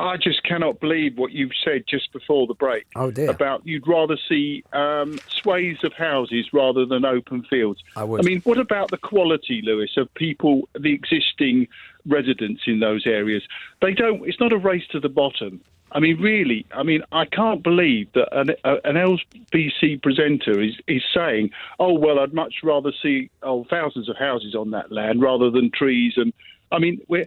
I just cannot believe what you've said just before the break. Oh, dear. About you'd rather see swathes of houses rather than open fields. I would. I mean, what about the quality, Lewis, of people, the existing residents in those areas? They don't. It's not a race to the bottom. I mean, really. I mean, I can't believe that an LBC presenter is saying, "Oh well, I'd much rather see thousands of houses on that land rather than trees." And I mean, we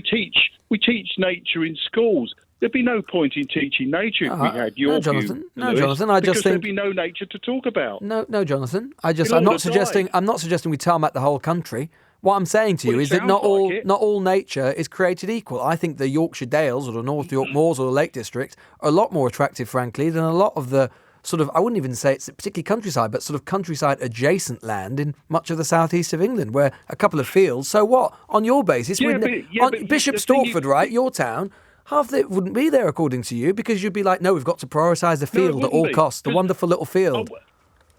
teach nature in schools. There'd be no point in teaching nature if we had your Jonathan. view, No, Lewis, Jonathan. I just because think there'd be no nature to talk about. No, Jonathan. I'm not suggesting we tarmac the whole country. What I'm saying to you is that not all nature is created equal. I think the Yorkshire Dales or the North York Moors or the Lake District are a lot more attractive, frankly, than a lot of the sort of, I wouldn't even say it's particularly countryside, but sort of countryside adjacent land in much of the southeast of England, where a couple of fields, so what? On your basis, Bishop Stortford, right, your town, half of it wouldn't be there according to you, because you'd be like, no, we've got to prioritise the field at all costs, the wonderful little field.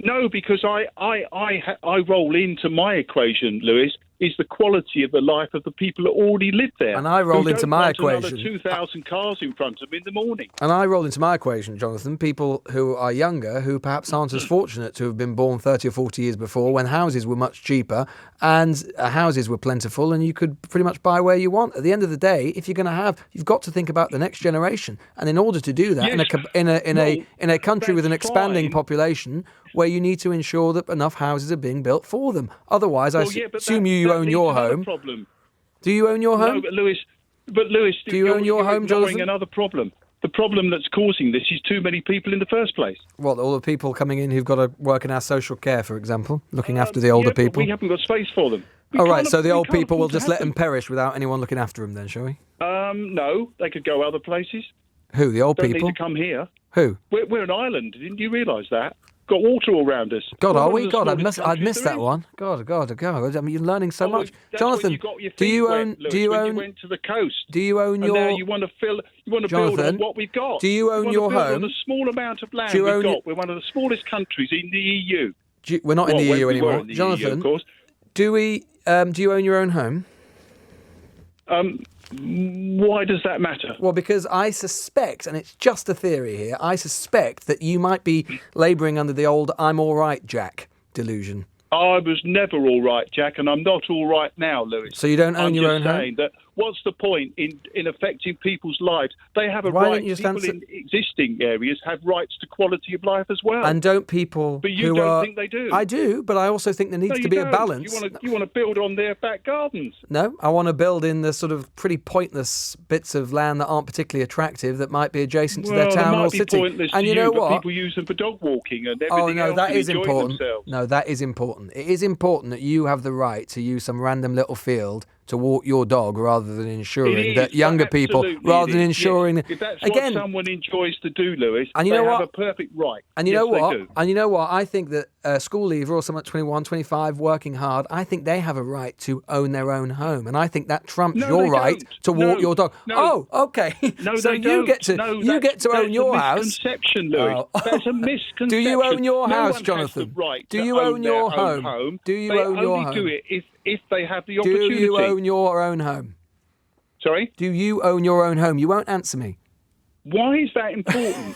No, because I roll into my equation, Lewis, is the quality of the life of the people that already live there. And I roll into my equation. Another 2,000 cars in front of them in the morning. And I roll into my equation, Jonathan, people who are younger, who perhaps aren't as fortunate to have been born 30 or 40 years before, when houses were much cheaper and houses were plentiful and you could pretty much buy where you want. At the end of the day, if you're going to have, you've got to think about the next generation. And in order to do that, in a country with an expanding population, where you need to ensure that enough houses are being built for them. Otherwise, I assume you own your home. Problem. Do you own your home? No, but Lewis, do you own your home, Jonathan? Another problem. The problem that's causing this is too many people in the first place. What, all the people coming in who've got to work in our social care, for example, looking after the older people? But we haven't got space for them. So the old people will just let them perish without anyone looking after them then, shall we? No, they could go other places. Who, the old Don't people? Need to come here. Who? We're an island. Didn't you realise that? Got water all around us. God, are we? God, I'd missed that one. God. I mean, you're learning so much. Jonathan, do you own? You went to the coast. Do you own your? Now you want to build on what we've got. Do you own your home? On the small amount of land we've got. We're one of the smallest countries in the EU. We're not in the EU anymore, Jonathan. EU, of course. Do we? Do you own your own home? Why does that matter? Well, because I suspect, and it's just a theory here, I suspect that you might be labouring under the old "I'm all right, Jack" delusion. I was never all right, Jack, and I'm not all right now, Lewis. So you don't own your own home? I'm just saying that what's the point in affecting people's lives? They have a Why right. Don't you people in existing areas have rights to quality of life as well. And don't people But you don't think they do? I do, but I also think there needs to be a balance. You want to build on their back gardens? No, I want to build in the sort of pretty pointless bits of land that aren't particularly attractive that might be adjacent to their town or city. And you know what? People use them for dog walking and everything else. That is important. Themselves. No, that is important. It is important that you have the right to use some random little field to walk your dog rather than ensuring that younger people, rather than ensuring... If that's what someone enjoys to do, Lewis, and you know have a perfect right. And you know what? And you know what? I think that school leaver or someone at 21, 25, working hard, I think they have a right to own their own home. And I think that trumps your right to walk your dog. No. Oh, okay. No, so you get to own your house. Misconception, Lewis. That's a misconception. Do you own your house, Jonathan? Jonathan? Do you own your home? Do you own your home? They only do it if they have the opportunity. Do you own your own home? Sorry? Do you own your own home? You won't answer me. Why is that important?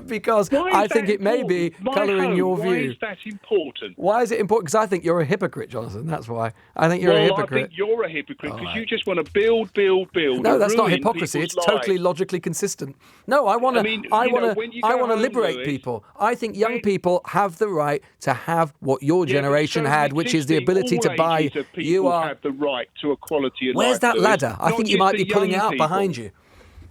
Because I think it may be colouring your view. Why is that important? Why is it important? Because I think you're a hypocrite, Jonathan. That's why. I think you're a hypocrite. I think you're a hypocrite because you just want to build. No, that's not hypocrisy. It's totally logically consistent. No, I want to liberate people. I think young people have the right to have what your generation had, which is the ability to buy. You have the right to a quality of life. Where's that ladder? I think you might be pulling it out behind you.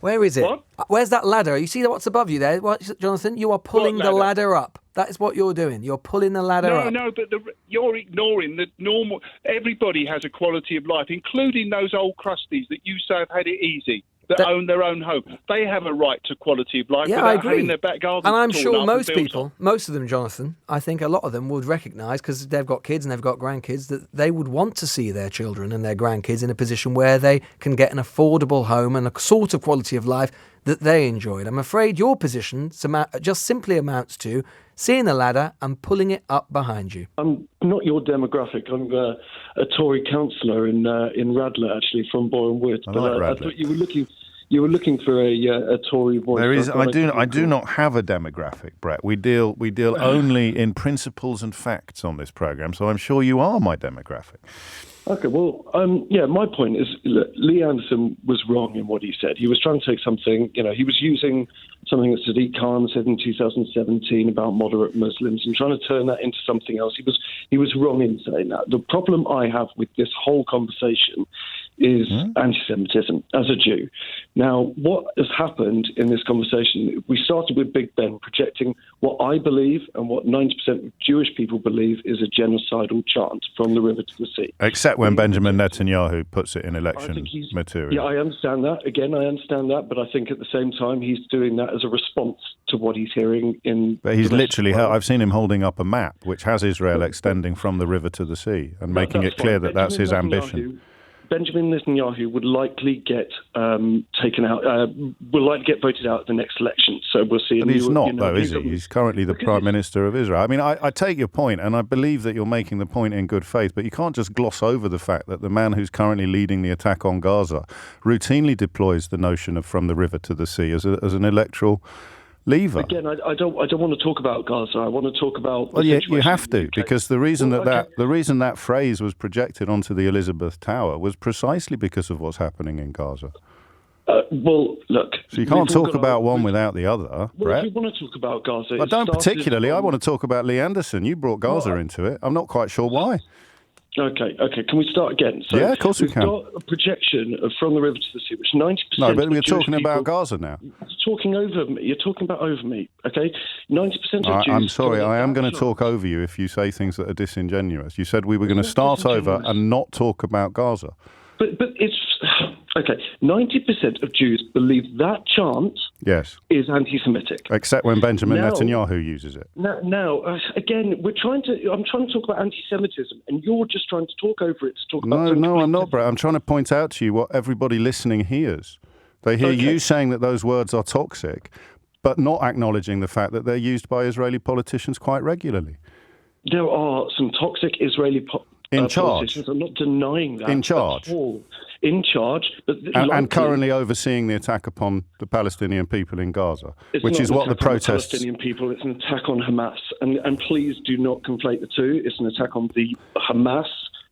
Where is it? What? Where's that ladder? You see what's above you there? Jonathan, you are pulling the ladder up. That is what you're doing. You're pulling the ladder up. No, but you're ignoring the normal... Everybody has a quality of life, including those old crusties that you say have had it easy, that own their own home. They have a right to quality of life without having their back garden. And I'm sure most people, most of them, Jonathan, I think a lot of them would recognise, because they've got kids and they've got grandkids, that they would want to see their children and their grandkids in a position where they can get an affordable home and a sort of quality of life that they enjoyed. I'm afraid your position just simply amounts to seeing the ladder and pulling it up behind you. I'm not your demographic. I'm a Tory councillor in Radler, actually, from Boreham Wood. I like Radler. I thought you were looking You were looking for a Tory voice. There is. I do not have a demographic, Brett. We deal only in principles and facts on this programme. So I'm sure you are my demographic. Okay, well, my point is Lee Anderson was wrong in what he said. He was trying to take something, he was using something that Sadiq Khan said in 2017 about moderate Muslims and trying to turn that into something else. He was wrong in saying that. The problem I have with this whole conversation is anti-Semitism as a Jew. Now, what has happened in this conversation, we started with Big Ben projecting what I believe and what 90% of Jewish people believe is a genocidal chant from the river to the sea. Except when Benjamin Netanyahu puts it in election material. Yeah, I understand that. Again, I understand that. But I think at the same time, he's doing that as a response to what he's hearing in... But he's literally... I've seen him holding up a map which has Israel extending from the river to the sea and making it clear that that's his ambition. Benjamin Netanyahu would likely get taken out, will likely get voted out at the next election. So we'll see. But he's not, though, is he? He's currently the Prime Minister of Israel. I mean, I take your point, and I believe that you're making the point in good faith, but you can't just gloss over the fact that the man who's currently leading the attack on Gaza routinely deploys the notion of from the river to the sea as an electoral lever. Again, I don't want to talk about Gaza. I want to talk about... Well, you have to, because the reason that phrase was projected onto the Elizabeth Tower was precisely because of what's happening in Gaza. Well, look... So you can't talk about one without the other, Brett. If you want to talk about Gaza... I don't particularly. I want to talk about Lee Anderson. You brought Gaza into it. I'm not quite sure why. Okay. Can we start again? So yeah, of course we can. We've got a projection of from the river to the sea, which 90%... No, but we're talking about Gaza now. You're talking over me. You're talking about over me, okay? 90% of Jews... I'm sorry, I am going to talk over you if you say things that are disingenuous. You said we were going to start over and not talk about Gaza. But it's... Okay, 90% of Jews believe that chant is anti-Semitic. Except when Benjamin Netanyahu uses it. Now, again, I'm trying to talk about anti-Semitism, and you're just trying to talk over it to talk about... No, I'm not, Brett. I'm trying to point out to you what everybody listening hears. They hear you saying that those words are toxic, but not acknowledging the fact that they're used by Israeli politicians quite regularly. There are some toxic Israeli politicians. I'm not denying that. In charge. At all. In charge. But and currently overseeing the attack upon the Palestinian people in Gaza, which is what the protests... It's not an attack on the Palestinian people, it's an attack on Hamas. And please do not conflate the two. It's an attack on the Hamas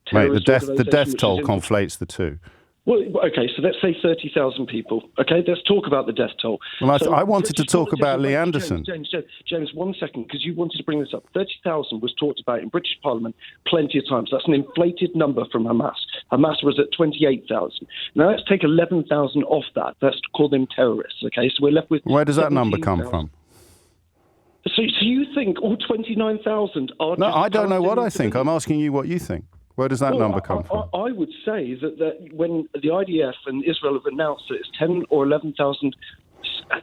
terrorist Mate, the death toll conflates the two. Well, okay, so let's say 30,000 people. Okay, let's talk about the death toll. Well, I wanted to talk about Lee Anderson. James, 1 second, because you wanted to bring this up. 30,000 was talked about in British Parliament plenty of times. That's an inflated number from Hamas. Hamas was at 28,000. Now let's take 11,000 off that. Let's call them terrorists, okay? So we're left with... Where does that number come from? So you think all 29,000 are... No, I don't know what I think. I'm asking you what you think. Where does that number come from? I would say that when the IDF and Israel have announced that it's 10 or 11,000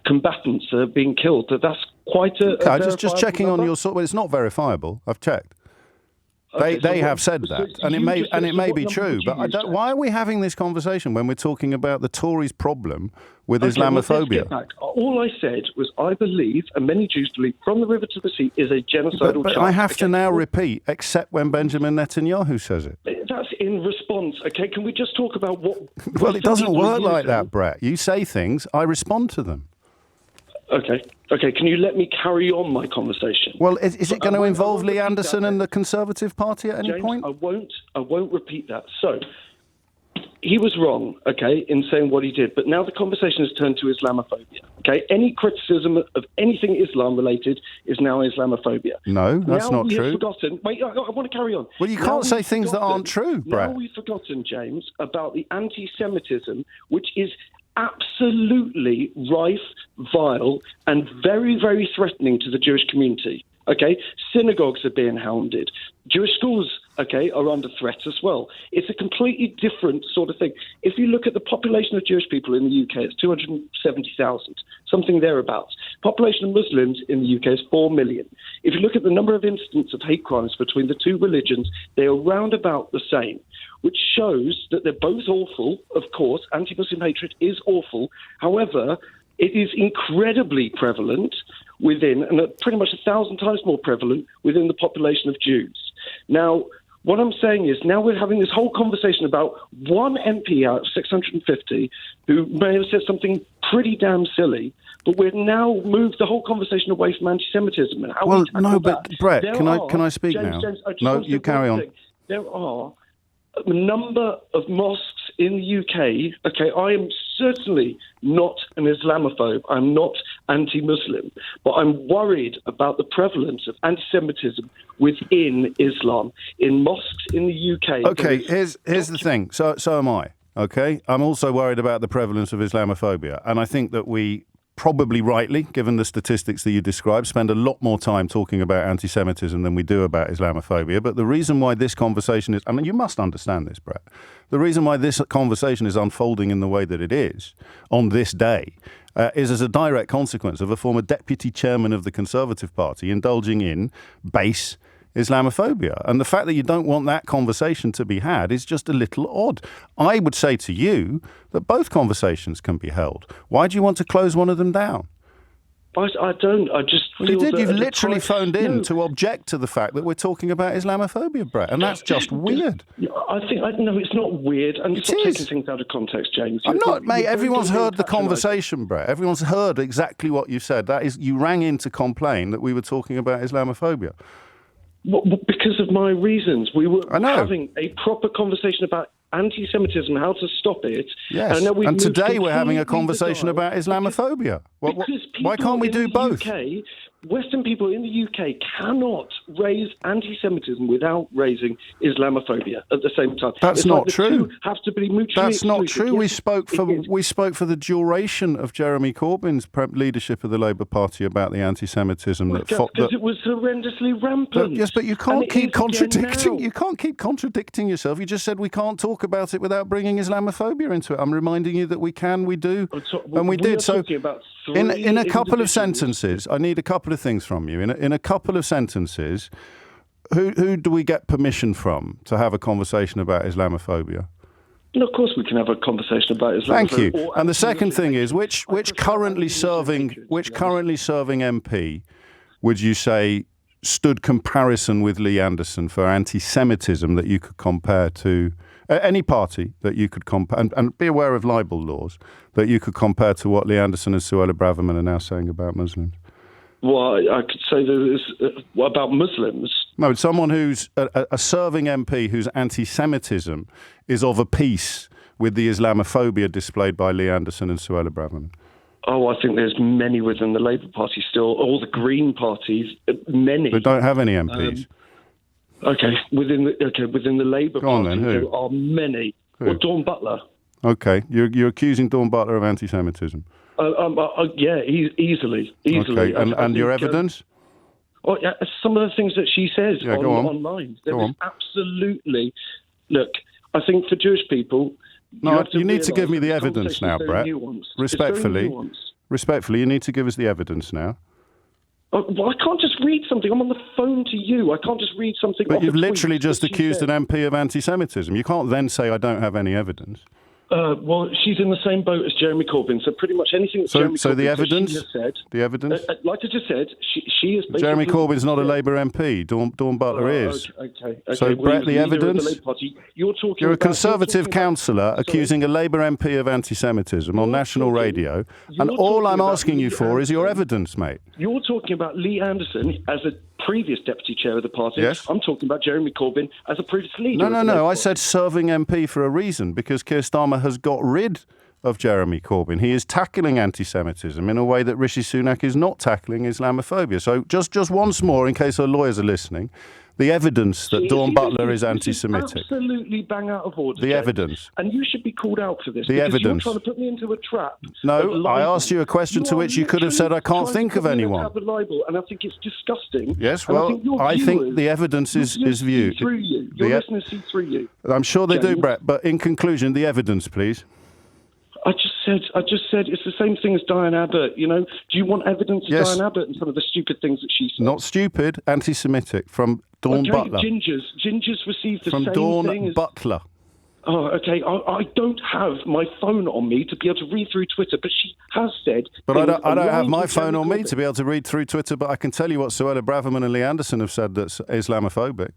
combatants that are being killed, that's quite a... Okay, just checking on your... Well, it's not verifiable. I've checked. They have said that, and it may be true. But why are we having this conversation when we're talking about the Tories' problem with Islamophobia? Well, all I said was I believe, and many Jews believe, from the river to the sea is a genocidal But I have to now repeat, except when Benjamin Netanyahu says it. That's in response. Okay, can we just talk about what? Well, it doesn't work like that, Brett. You say things, I respond to them. Okay. Can you let me carry on my conversation? Well, is it going to involve Lee Anderson and the Conservative Party at any point? I won't repeat that. So, he was wrong, okay, in saying what he did. But now the conversation has turned to Islamophobia, okay? Any criticism of anything Islam-related is now Islamophobia. No, that's not true. Forgotten. Wait, I want to carry on. Well, you can't say things that aren't true, Brett. Now we've forgotten, James, about the anti-Semitism, which is absolutely rife, vile, and very, very threatening to the Jewish community. Okay, synagogues are being hounded. Jewish schools, okay, are under threat as well. It's a completely different sort of thing. If you look at the population of Jewish people in the UK, it's 270,000, something thereabouts. Population of Muslims in the UK is 4 million. If you look at the number of incidents of hate crimes between the two religions, they are round about the same, which shows that they're both awful. Of course, anti-Muslim hatred is awful. However, it is incredibly prevalent within, and pretty much 1,000 times more prevalent within the population of Jews. Now, What I'm saying is now we're having this whole conversation about one MP out of 650 who may have said something pretty damn silly, but we've now moved the whole conversation away from anti-Semitism. And how Brett, can I speak now? No, you carry on. There are a number of mosques in the UK. Okay, I am certainly not an Islamophobe. I'm not anti-Muslim, but I'm worried about the prevalence of anti-Semitism within Islam in mosques in the UK. Okay, here's the thing. So am I. Okay, I'm also worried about the prevalence of Islamophobia, and I think that we probably rightly, given the statistics that you described, spend a lot more time talking about anti-Semitism than we do about Islamophobia. But the reason why this conversation is, I mean, you must understand this, Brett, the reason why this conversation is unfolding in the way that it is on this day is as a direct consequence of a former deputy chairman of the Conservative Party indulging in base Islamophobia. And the fact that you don't want that conversation to be had is just a little odd. I would say to you that both conversations can be held. Why do you want to close one of them down? I don't. I just feel you did. You've literally phoned in to object to the fact that we're talking about Islamophobia, Brett, and that's just weird. I think no, it's not weird. And stop taking things out of context, James. I'm not, mate. Everyone's heard the conversation, Brett. Everyone's heard exactly what you said. That is, you rang in to complain that we were talking about Islamophobia. Well, because of my reasons. We were having a proper conversation about anti-Semitism, how to stop it. Yes, and today we're having a conversation about Islamophobia. Why can't we do both? Western people in the UK cannot raise anti-Semitism without raising Islamophobia at the same time. That's not true. Have to be mutually That's not exclusive. true. Yes, we spoke for the duration of Jeremy Corbyn's leadership of the Labour Party about the anti-Semitism because it was horrendously rampant. Yes, but you can't keep contradicting. You can't keep contradicting yourself. You just said we can't talk about it without bringing Islamophobia into it. I'm reminding you that we can, we do, and we did. So in a couple of sentences, I need a couple of things from you. In a couple of sentences, who do we get permission from to have a conversation about Islamophobia? Of course we can have a conversation about Islamophobia. Thank you. And the second thing is, which currently serving MP would you say stood comparison with Lee Anderson for anti-Semitism that you could compare to any party that you could compare, and be aware of libel laws, that you could compare to what Lee Anderson and Suella Braverman are now saying about Muslims? Well, I could say about Muslims. No, someone who's a serving MP whose anti-Semitism is of a piece with the Islamophobia displayed by Lee Anderson and Suella Braverman. Oh, I think there's many within the Labour Party still, all the Green parties, many. They don't have any MPs. Within the Labour Party, there are many. Who? Well, Dawn Butler. Okay, you're accusing Dawn Butler of anti-Semitism. Yeah, easily. Okay, and your evidence? Oh, yeah, some of the things that she says online. There is absolutely. Look, I think for Jewish people. No, you need to give me the evidence now, Brett. Respectfully, you need to give us the evidence now. Well, I can't just read something. I'm on the phone to you. I can't just read something. But you've literally just accused an MP of anti-Semitism. You can't then say I don't have any evidence. Well, she's in the same boat as Jeremy Corbyn, so pretty much anything that Jeremy Corbyn has said... The evidence? Like I just said, she is basically... Jeremy Corbyn's not a Labour MP. Dawn Butler is. Okay. So, Brett, the evidence? You're a Conservative councillor accusing a Labour MP of anti-Semitism on national radio, and all I'm asking you for is your evidence, mate. You're talking about Lee Anderson as a previous deputy chair of the party. Yes. I'm talking about Jeremy Corbyn as a previous leader. No. I said serving MP for a reason, because Keir Starmer has got rid of Jeremy Corbyn. He is tackling anti-Semitism in a way that Rishi Sunak is not tackling Islamophobia. So just once more, in case our lawyers are listening, the evidence that Dawn Butler is anti-Semitic. Absolutely bang out of order. The evidence. And you should be called out for this. The evidence. You're trying to put me into a trap. No, I asked you a question to which you could have said, I can't think of anyone. And I think it's disgusting. Yes, well, I think the evidence is viewed. Through you. Your listeners see through you. I'm sure they do, Brett. But in conclusion, the evidence, please. I just said it's the same thing as Diane Abbott. You know, do you want evidence of Diane Abbott and some of the stupid things that she said? Not stupid, anti-Semitic from Dawn Butler. Gingers received the from same Dawn thing as Butler. Oh, okay. I don't have my phone on me to be able to read through Twitter, but she has said... But I don't have my phone on me to be able to read through Twitter, but I can tell you what Suella Braverman and Lee Anderson have said that's Islamophobic.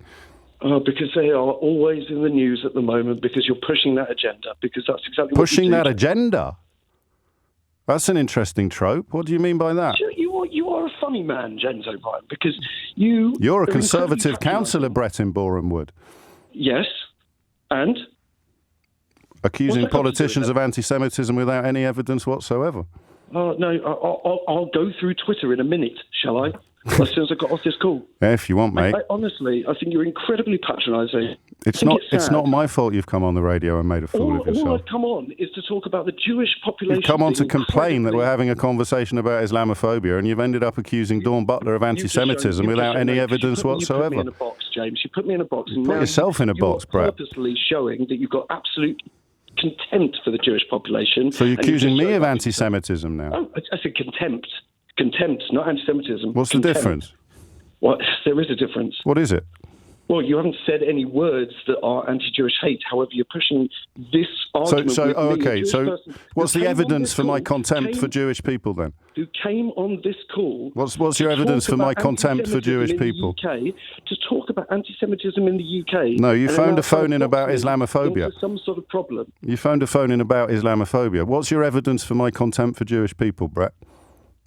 Because they are always in the news at the moment, because you're pushing that agenda, because that's exactly pushing what you that agenda? That's an interesting trope. What do you mean by that? You are a funny man, James O'Brien, because you're a Conservative councillor, Brett, in Boreham Wood. Yes, and? Accusing politicians of anti-Semitism without any evidence whatsoever. No, I'll go through Twitter in a minute, shall I? As soon as I got off this call. Yeah, if you want, mate. Honestly, I think you're incredibly patronising. It's not my fault you've come on the radio and made a fool of yourself. All I've come on is to talk about the Jewish population. You've come on to complain that we're having a conversation about Islamophobia, and you've ended up accusing Dawn Butler of anti-Semitism without any evidence whatsoever. You put me in a box, James. You put me in a box. You put yourself in a box, Brett. Purposely showing that you've got absolute contempt for the Jewish population. So you're accusing me of anti-Semitism now? Oh, I said contempt. Contempt, not anti-Semitism. What's the difference? Well, there is a difference. What is it? Well, you haven't said any words that are anti-Jewish hate. However, you're pushing this argument. So what's the evidence for my contempt for Jewish people then? Who came on this call? What's your evidence for my contempt for Jewish people? UK, to talk about anti-Semitism in the UK. No, you phoned a phone in about Islamophobia. Some sort of problem. You phoned a phone in about Islamophobia. What's your evidence for my contempt for Jewish people, Brett?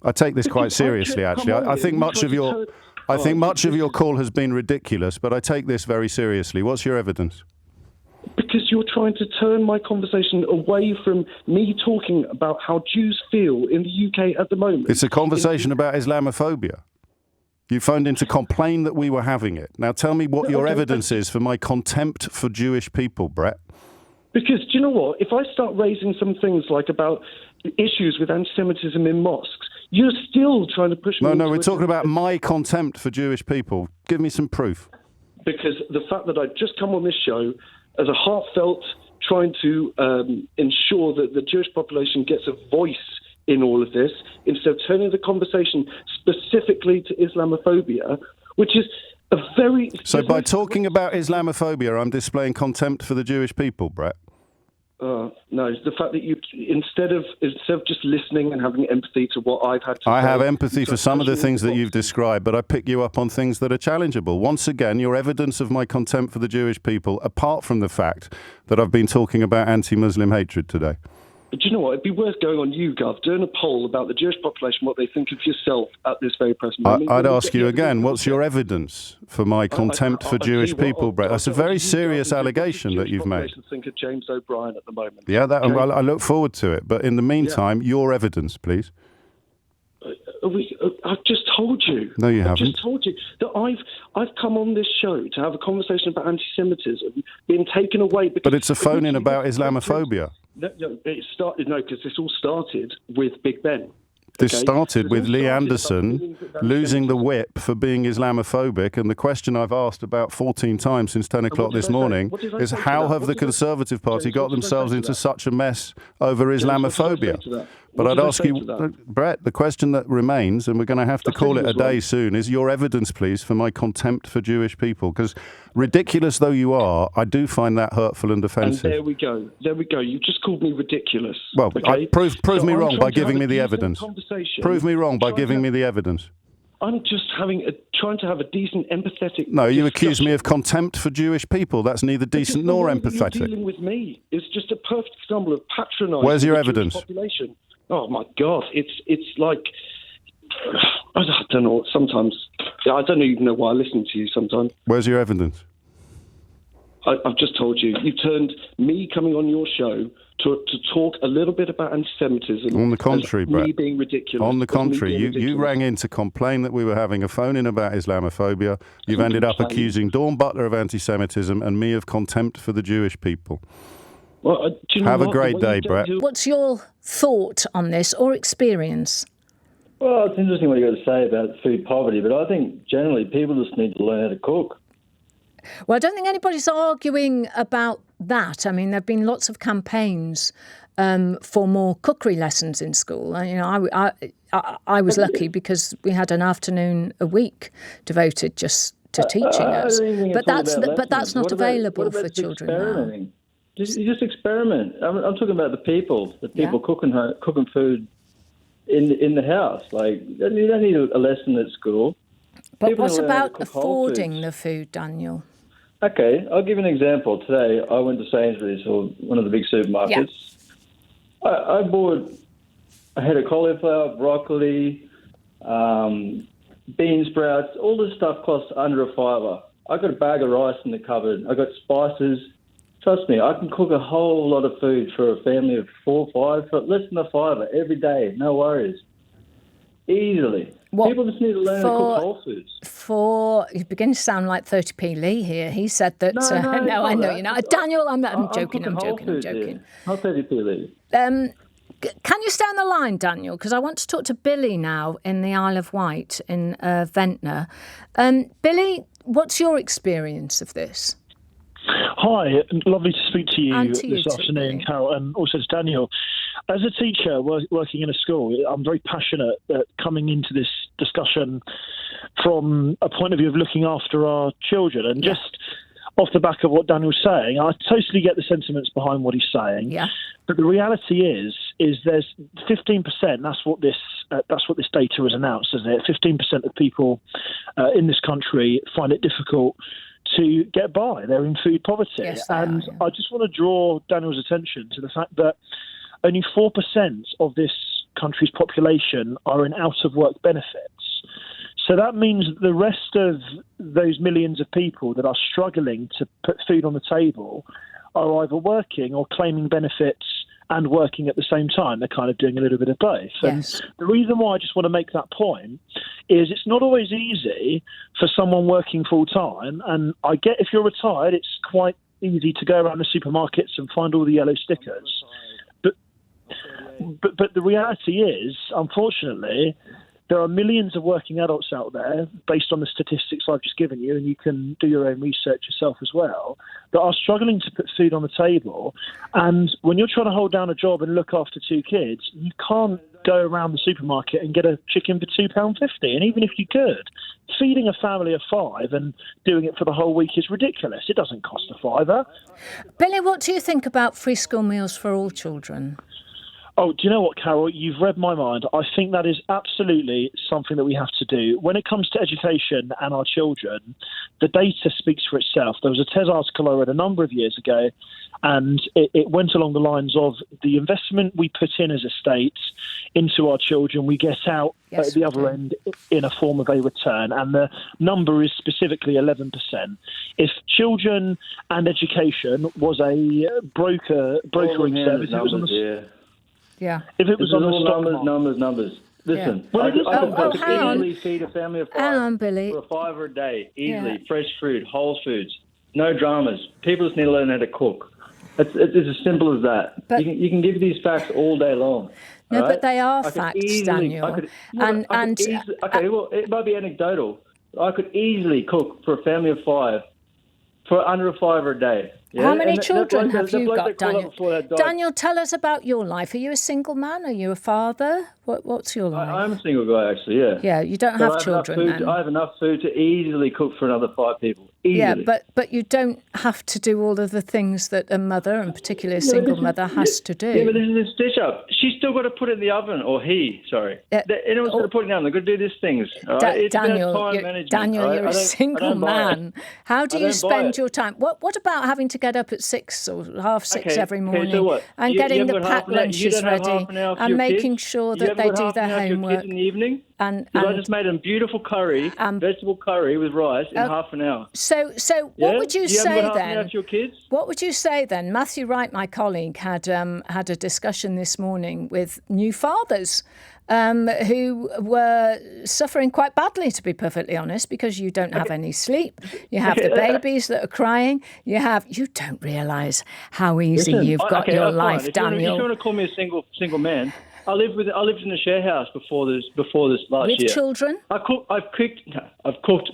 I take this quite seriously, actually. I think much of your call has been ridiculous, but I take this very seriously. What's your evidence? Because you're trying to turn my conversation away from me talking about how Jews feel in the UK at the moment. It's a conversation about Islamophobia. You phoned in to complain that we were having it. Now tell me what your evidence is for my contempt for Jewish people, Brett. Because, do you know what? If I start raising some things like about issues with anti-Semitism in mosques, you're still trying to push me. No, we're talking about my contempt for Jewish people. Give me some proof. Because the fact that I've just come on this show as a heartfelt trying to ensure that the Jewish population gets a voice in all of this, instead of turning the conversation specifically to Islamophobia, which is a very... So by talking about Islamophobia, I'm displaying contempt for the Jewish people, Brett? No, it's the fact that you, instead of just listening and having empathy to what I've had to say... I have empathy for some of the things that you've described, but I pick you up on things that are challengeable. Once again, your evidence of my contempt for the Jewish people, apart from the fact that I've been talking about anti-Muslim hatred today. But do you know what? It'd be worth going on YouGov, doing a poll about the Jewish population, what they think of yourself at this very present moment. I'd ask you again, what's your evidence for my contempt for Jewish people, Brett? That's a very serious allegation that you've made. Think of James O'Brien at the moment. Yeah, I look forward to it. But in the meantime, your evidence, please. I've just told you. No, you haven't. I've just told you that I've come on this show to have a conversation about anti-Semitism being taken away. But it's a phone-in about Islamophobia. No, it started. No, because this all started with Big Ben. This started with Lee Anderson losing the whip for being Islamophobic, and the question I've asked about 14 times since 10 o'clock this morning is how have the Conservative Party got themselves into such a mess over Islamophobia? But I'd ask you, Brett, the question that remains, and we're going to have to call it a day soon, is your evidence, please, for my contempt for Jewish people. Because ridiculous though you are, I do find that hurtful and offensive. And there we go. You just called me ridiculous. Well, okay? Prove me wrong by giving me the evidence. Prove me wrong by giving me the evidence. I'm just trying to have a decent, empathetic... No, you accuse me of contempt for Jewish people. That's neither decent nor empathetic. You're dealing with me. It's just a perfect example of patronising. Where's your evidence? Population. Oh my God! It's like I don't know. Sometimes I don't even know why I listen to you. Sometimes. Where's your evidence? I've just told you. You turned me coming on your show to talk a little bit about anti-Semitism. On the contrary, Brett. Me being ridiculous. On the contrary, you rang in to complain that we were having a phone-in about Islamophobia. You've ended up accusing Dawn Butler of anti-Semitism and me of contempt for the Jewish people. Well, do you know Have a great day, Brett. What's your thought on this or experience? Well, it's interesting what you've got to say about food poverty, but I think generally people just need to learn how to cook. Well, I don't think anybody's arguing about that. I mean, there have been lots of campaigns for more cookery lessons in school. You know, I was lucky because we had an afternoon a week devoted just to teaching us. But that's not available for children now. You just experiment. I'm talking about the people cooking food in the house. Like you don't need a lesson at school. But what about affording the food, Daniel? Okay, I'll give you an example. Today, I went to Sainsbury's, or one of the big supermarkets. Yeah. I bought a head of cauliflower, broccoli, bean sprouts. All this stuff costs under $5. I got a bag of rice in the cupboard. I got spices. Trust me, I can cook a whole lot of food for a family of 4 or 5 for less than $5 every day. No worries. Easily. People just need to learn to cook whole foods. You begin to sound like 30p Lee here. He said that... No, I know you're not. Daniel, I'm joking. Not 30p Lee. Can you stay on the line, Daniel? Because I want to talk to Billy now in the Isle of Wight in Ventnor. Billy, what's your experience of this? Hi, lovely to speak to you this afternoon, Carol, and also to Daniel. As a teacher working in a school, I'm very passionate at coming into this discussion from a point of view of looking after our children. And just off the back of what Daniel's saying, I totally get the sentiments behind what he's saying. Yeah. But the reality is there's 15%. That's what this data has announced, isn't it? 15% of people in this country find it difficult to get by. They're in food poverty. Yes, I just want to draw Daniel's attention to the fact that only 4% of this country's population are in out-of-work benefits. So that means that the rest of those millions of people that are struggling to put food on the table are either working or claiming benefits and working at the same time. They're kind of doing a little bit of both. Yes. And the reason why I just want to make that point is it's not always easy for someone working full-time. And I get if you're retired, it's quite easy to go around the supermarkets and find all the yellow stickers. But the reality is, unfortunately, there are millions of working adults out there, based on the statistics I've just given you, and you can do your own research yourself as well, that are struggling to put food on the table. And when you're trying to hold down a job and look after 2 kids, you can't go around the supermarket and get a chicken for £2.50. And even if you could, feeding a family of 5 and doing it for the whole week is ridiculous. It doesn't cost a £5. Billy, what do you think about free school meals for all children? Oh, do you know what, Carol? You've read my mind. I think that is absolutely something that we have to do. When it comes to education and our children, the data speaks for itself. There was a TES article I read a number of years ago, and it went along the lines of the investment we put in as a state into our children, we get out at the other end in a form of a return. And the number is specifically 11%. If children and education was a brokering service, it was on the... Yeah. If it was on the stock numbers. Listen, yeah. I could easily feed a family of 5 Billy. for $5 a day. Easily. Yeah. Fresh food, whole foods. No dramas. People just need to learn how to cook. It's as simple as that. But you can give these facts all day long. No, right? But they are facts, Daniel. Well, it might be anecdotal. I could easily cook for a family of 5 for under $5 a day. Yeah? How many children have you got, Daniel? Daniel, tell us about your life. Are you a single man? Are you a father? What's your life? I'm a single guy, actually, yeah. Yeah, you don't have children, then? I have enough food to easily cook for another 5 people. Easily. Yeah, but you don't have to do all of the things that a mother, and particularly a single mother, has to do. Yeah, but this is a stitch-up. She's still got to put it in the oven, or he, sorry. Anyone's got to put it down. They've got to do these things. Right? Daniel, you're a single man. How do you spend your time? What about having to get up at 6 or half 6 every morning and getting the packed lunches ready and making sure that they do their homework? In the evening? And I just made a beautiful curry, vegetable curry with rice in half an hour. So what would you say then? Your kids? What would you say then? Matthew Wright, my colleague, had a discussion this morning with new fathers who were suffering quite badly, to be perfectly honest, because you don't have any sleep. You have the babies that are crying. You don't realise how easy you've got your life, Daniel. If you want to call me a single man, I lived in a share house before this last year. With children? I've cooked.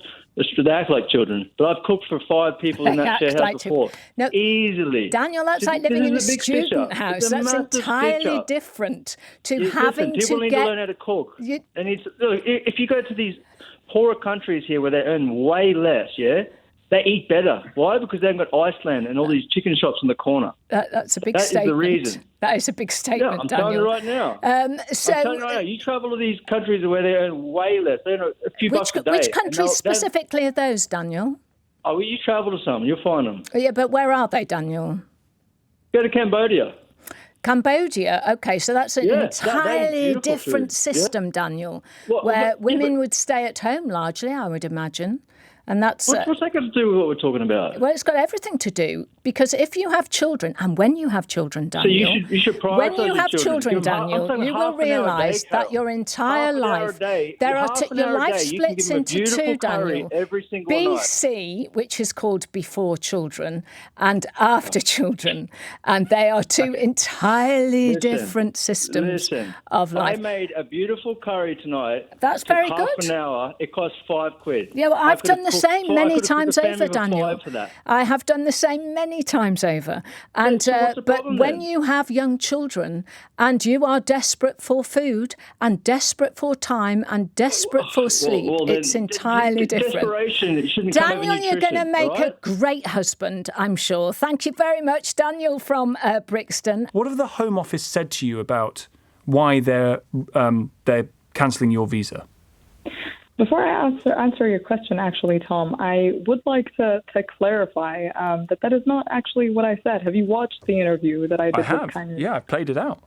They act like children, but I've cooked for 5 people in that share house before. No, easily. Daniel, that's like living in a student house. That's entirely different to having to people need to learn how to cook. If you go to these poorer countries here where they earn way less, they eat better. Why? Because they've got Iceland and all these chicken shops in the corner. That's a big statement. That is the reason. That is a big statement, I'm Daniel. telling you right now. I'm telling you right now. You travel to these countries where they earn way less. They earn a few bucks a day. Which countries specifically are those, Daniel? Oh, well, you travel to some, you'll find them. Yeah, but where are they, Daniel? Go to Cambodia. Cambodia, okay, so that's an entirely different system, Daniel, where women would stay at home largely, I would imagine. And that's what's that got to do with what we're talking about? Well, it's got everything to do, because if you have children, and when you have children, Daniel, so you should when you have children, Daniel, you will realise that your entire life, your life splits into two, Daniel. BC, which is called before children, and after children, and they are two entirely different systems of life. I made a beautiful curry tonight. That's very good. Half an hour. It cost £5. Yeah, well, I've done the same many times over, Daniel. I have done the same many times over. And but when you have young children and you are desperate for food and desperate for time and desperate for sleep, it's entirely different. Daniel, you're going to make a great husband, I'm sure. Thank you very much, Daniel from Brixton. What have the Home Office said to you about why they're cancelling your visa? Before I answer your question, actually, Tom, I would like to clarify that is not actually what I said. Have you watched the interview that I did? I have. Yeah, I played it out.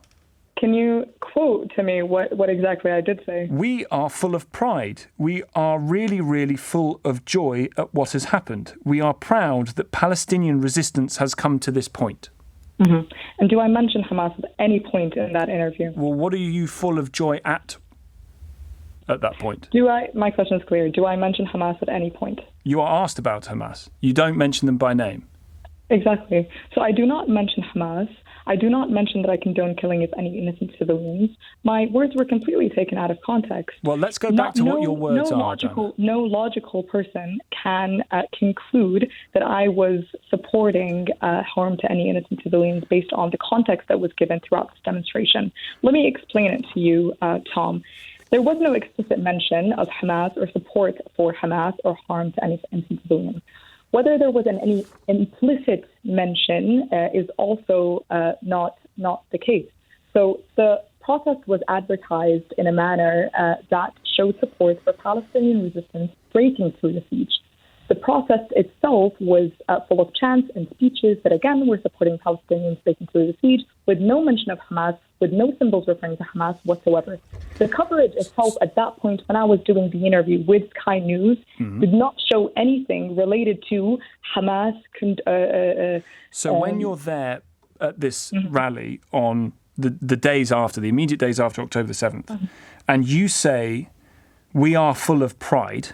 Can you quote to me what exactly I did say? We are full of pride. We are really, really full of joy at what has happened. We are proud that Palestinian resistance has come to this point. Mm-hmm. And do I mention Hamas at any point in that interview? Well, what are you full of joy at that point? My question is clear. Do I mention Hamas at any point? You are asked about Hamas. You don't mention them by name. Exactly. So I do not mention Hamas. I do not mention that I condone killing of any innocent civilians. My words were completely taken out of context. Well, let's go back to what your words are. No logical person can conclude that I was supporting harm to any innocent civilians based on the context that was given throughout this demonstration. Let me explain it to you, Tom. There was no explicit mention of Hamas or support for Hamas or harm to any innocent civilians. Whether there was any implicit mention is also not the case. So the protest was advertised in a manner that showed support for Palestinian resistance breaking through the siege. The protest itself was full of chants and speeches that, again, were supporting Palestinians breaking through the siege, with no mention of Hamas, with no symbols referring to Hamas whatsoever. The coverage itself at that point, when I was doing the interview with Sky News, did not show anything related to Hamas. So when you're there at this rally on the immediate days after October the 7th, and you say, we are full of pride,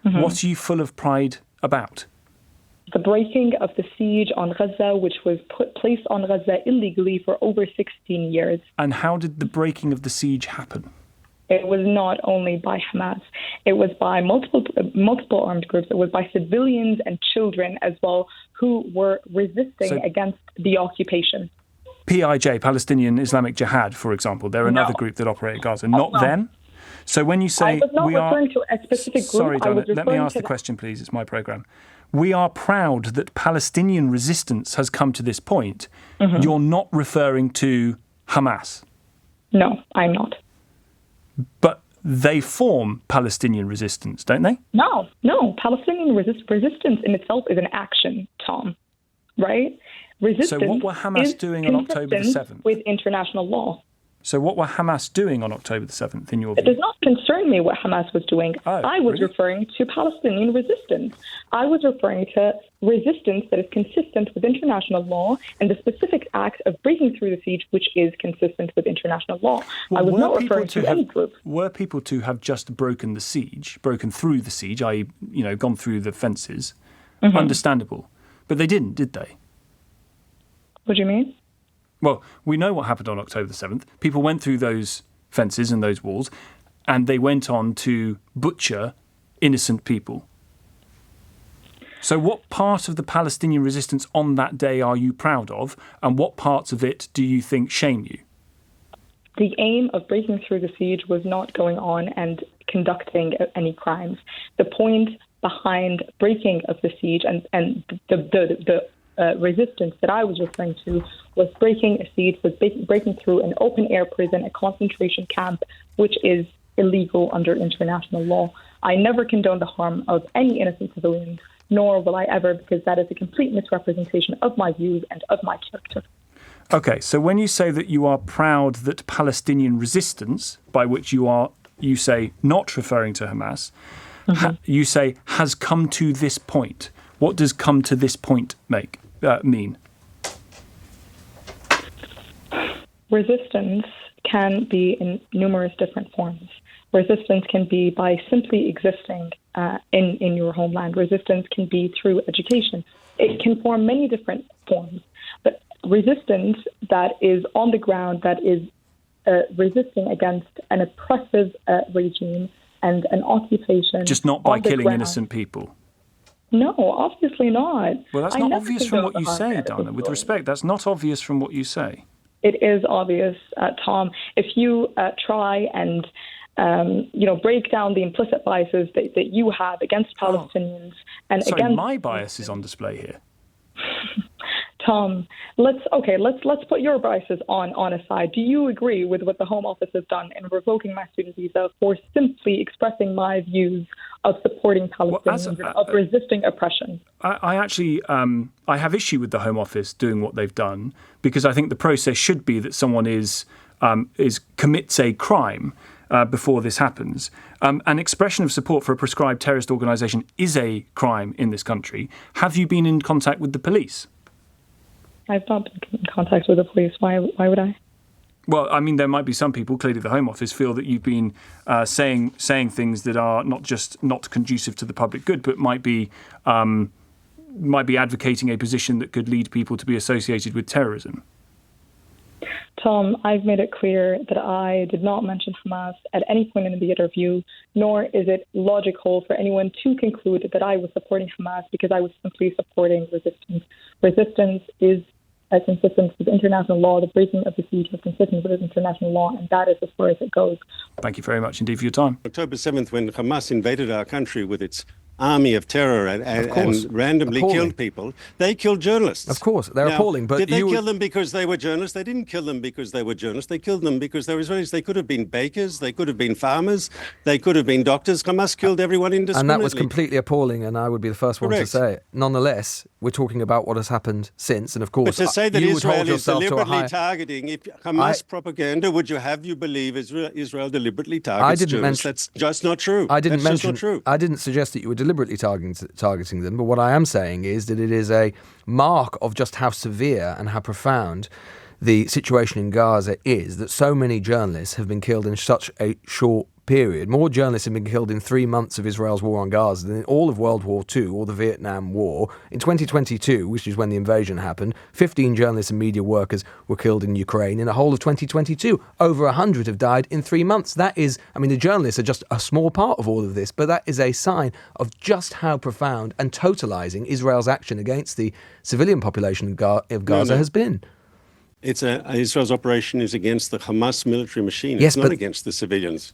what are you full of pride about? The breaking of the siege on Gaza, which was placed on Gaza illegally for over 16 years. And how did the breaking of the siege happen? It was not only by Hamas. It was by multiple armed groups. It was by civilians and children as well who were resisting against the occupation. PIJ, Palestinian Islamic Jihad, for example, they're another group that operate at Gaza. Not them? So when you say I was not referring to a specific group. Sorry, Donna, let me ask the question, please. It's my programme. We are proud that Palestinian resistance has come to this point. You're not referring to Hamas? No, I'm not. But they form Palestinian resistance, don't they? No. Palestinian resistance in itself is an action, Tom. Right? Resistance. So what were Hamas doing on October the 7th? With international law. So what were Hamas doing on October the 7th, in your view? It does not concern me what Hamas was doing. I was referring to Palestinian resistance. I was referring to resistance that is consistent with international law and the specific act of breaking through the siege, which is consistent with international law. Well, I was not referring to any group. Were people to have just broken through the siege, i.e., gone through the fences, understandable. But they didn't, did they? What do you mean? Well, we know what happened on October the 7th. People went through those fences and those walls, and they went on to butcher innocent people. So what part of the Palestinian resistance on that day are you proud of, and what parts of it do you think shame you? The aim of breaking through the siege was not going on and conducting any crimes. The point behind breaking of the siege and the resistance that I was referring to was breaking a siege, was breaking through an open-air prison, a concentration camp, which is illegal under international law. I never condone the harm of any innocent civilians nor will I ever, because that is a complete misrepresentation of my views and of my character. Okay, so when you say that you are proud that Palestinian resistance, by which you say not referring to Hamas, you say has come to this point. What does come to this point mean? Resistance can be in numerous different forms. Resistance can be by simply existing in your homeland. Resistance can be through education. It can form many different forms. But resistance that is on the ground, that is resisting against an oppressive regime and an occupation. Just not by killing innocent people? No, obviously not. Well, that's not obvious from what you say, Dana. With respect, that's not obvious from what you say. It is obvious, Tom. If you try and break down the implicit biases that you have against Palestinians and against my bias is on display here. Tom, let's put your biases on aside. Do you agree with what the Home Office has done in revoking my student visa for simply expressing my views of supporting Palestinians, of resisting oppression? I actually I have issue with the Home Office doing what they've done, because I think the process should be that someone commits a crime before this happens. An expression of support for a prescribed terrorist organisation is a crime in this country. Have you been in contact with the police? I've not been in contact with the police. Why would I? Well, I mean, there might be some people, clearly the Home Office, feel that you've been saying things that are not just not conducive to the public good, but might be advocating a position that could lead people to be associated with terrorism. Tom, I've made it clear that I did not mention Hamas at any point in the interview, nor is it logical for anyone to conclude that I was supporting Hamas because I was simply supporting resistance. Resistance is consistent with international law. The breaking of the siege is consistent with international law, and that is as far as it goes. Thank you very much indeed for your time. October 7th, when Hamas invaded our country with its army of terror and randomly killed people, they killed journalists. Of course, they're appalling. But did they kill them because they were journalists? They didn't kill them because they were journalists. They killed them because they were Israelis. They could have been bakers. They could have been farmers. They could have been doctors. Hamas killed everyone indiscriminately. And that was completely appalling, and I would be the first one to say it. Nonetheless, we're talking about what has happened since, and of course, but to say that you Israel would hold is yourself deliberately to a targeting Hamas propaganda, would you have you believe Israel deliberately targets journalists? That's just not true. I didn't suggest that you were deliberately targeting them, but what I am saying is that it is a mark of just how severe and how profound the situation in Gaza is that so many journalists have been killed in such a short period. More journalists have been killed in 3 months of Israel's war on Gaza than in all of World War II or the Vietnam War. In 2022, which is when the invasion happened, 15 journalists and media workers were killed in Ukraine. In the whole of 2022, over 100 have died in 3 months. That is, I mean, the journalists are just a small part of all of this, but that is a sign of just how profound and totalizing Israel's action against the civilian population of Gaza has been. Israel's operation is against the Hamas military machine. It's not against the civilians.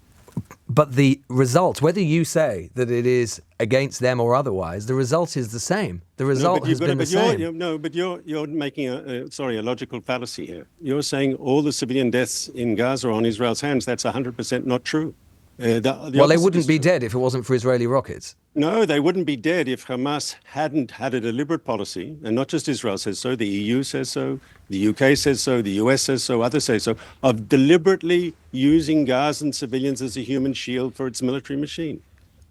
But the result, whether you say that it is against them or otherwise, the result is the same. The result has been the same. But you're making a logical fallacy here. You're saying all the civilian deaths in Gaza are on Israel's hands. That's 100% not true. Well, they wouldn't be dead if it wasn't for Israeli rockets. No, they wouldn't be dead if Hamas hadn't had a deliberate policy, and not just Israel says so, the EU says so, the UK says so, the US says so, others say so, of deliberately using Gazan civilians as a human shield for its military machine.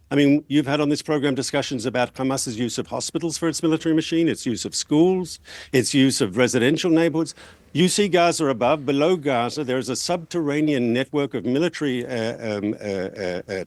I mean, you've had on this program discussions about Hamas's use of hospitals for its military machine, its use of schools, its use of residential neighborhoods. You see Gaza above. Below Gaza, there is a subterranean network of military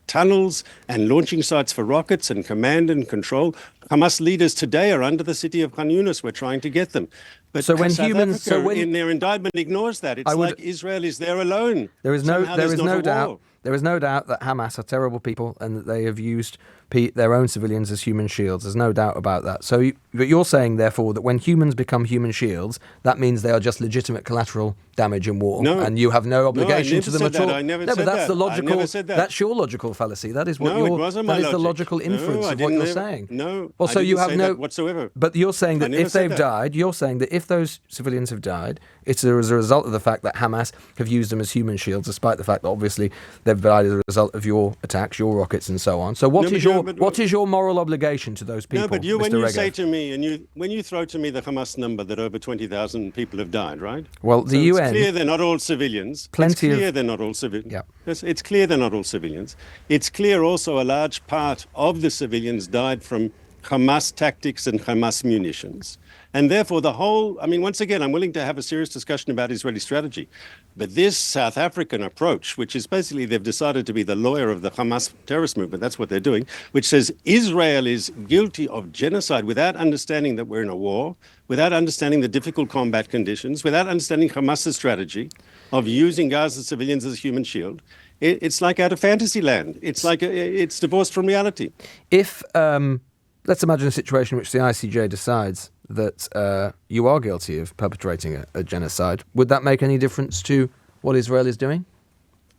tunnels and launching sites for rockets and command and control. Hamas leaders today are under the city of Khan Yunis. We're trying to get them. But so when South humans, Africa, in their indictment, ignores that. It's like Israel is there alone. There is no doubt. There is no doubt that Hamas are terrible people and that they have used their own civilians as human shields. There's no doubt about that. So, but you're saying, therefore, that when humans become human shields, that means they are just legitimate collateral damage in war, and you have no obligation to them at all. I never said that. That's the logical. I never said that. That's your logical fallacy. That is what the logical inference of what you're saying. No, well, so you have no whatsoever. But you're saying that if they've died, you're saying that if those civilians have died, It's as a result of the fact that Hamas have used them as human shields, despite the fact that obviously they've died as a result of your attacks, your rockets, and so on. So what is your moral obligation to those people? No, but Mr. when you Regev? say to me, when you throw to me the Hamas number that over 20,000 people have died, right? Well, the UN... It's clear they're not all civilians. It's clear they're not all civilians. Yeah. It's clear they're not all civilians. It's clear also a large part of the civilians died from Hamas tactics and Hamas munitions. And therefore once again, I'm willing to have a serious discussion about Israeli strategy. But this South African approach, which is basically they've decided to be the lawyer of the Hamas terrorist movement, that's what they're doing, which says Israel is guilty of genocide without understanding that we're in a war, without understanding the difficult combat conditions, without understanding Hamas's strategy of using Gaza civilians as a human shield. It's like out of fantasy land. It's divorced from reality. If, let's imagine a situation in which the ICJ decides that you are guilty of perpetrating a genocide. Would that make any difference to what Israel is doing?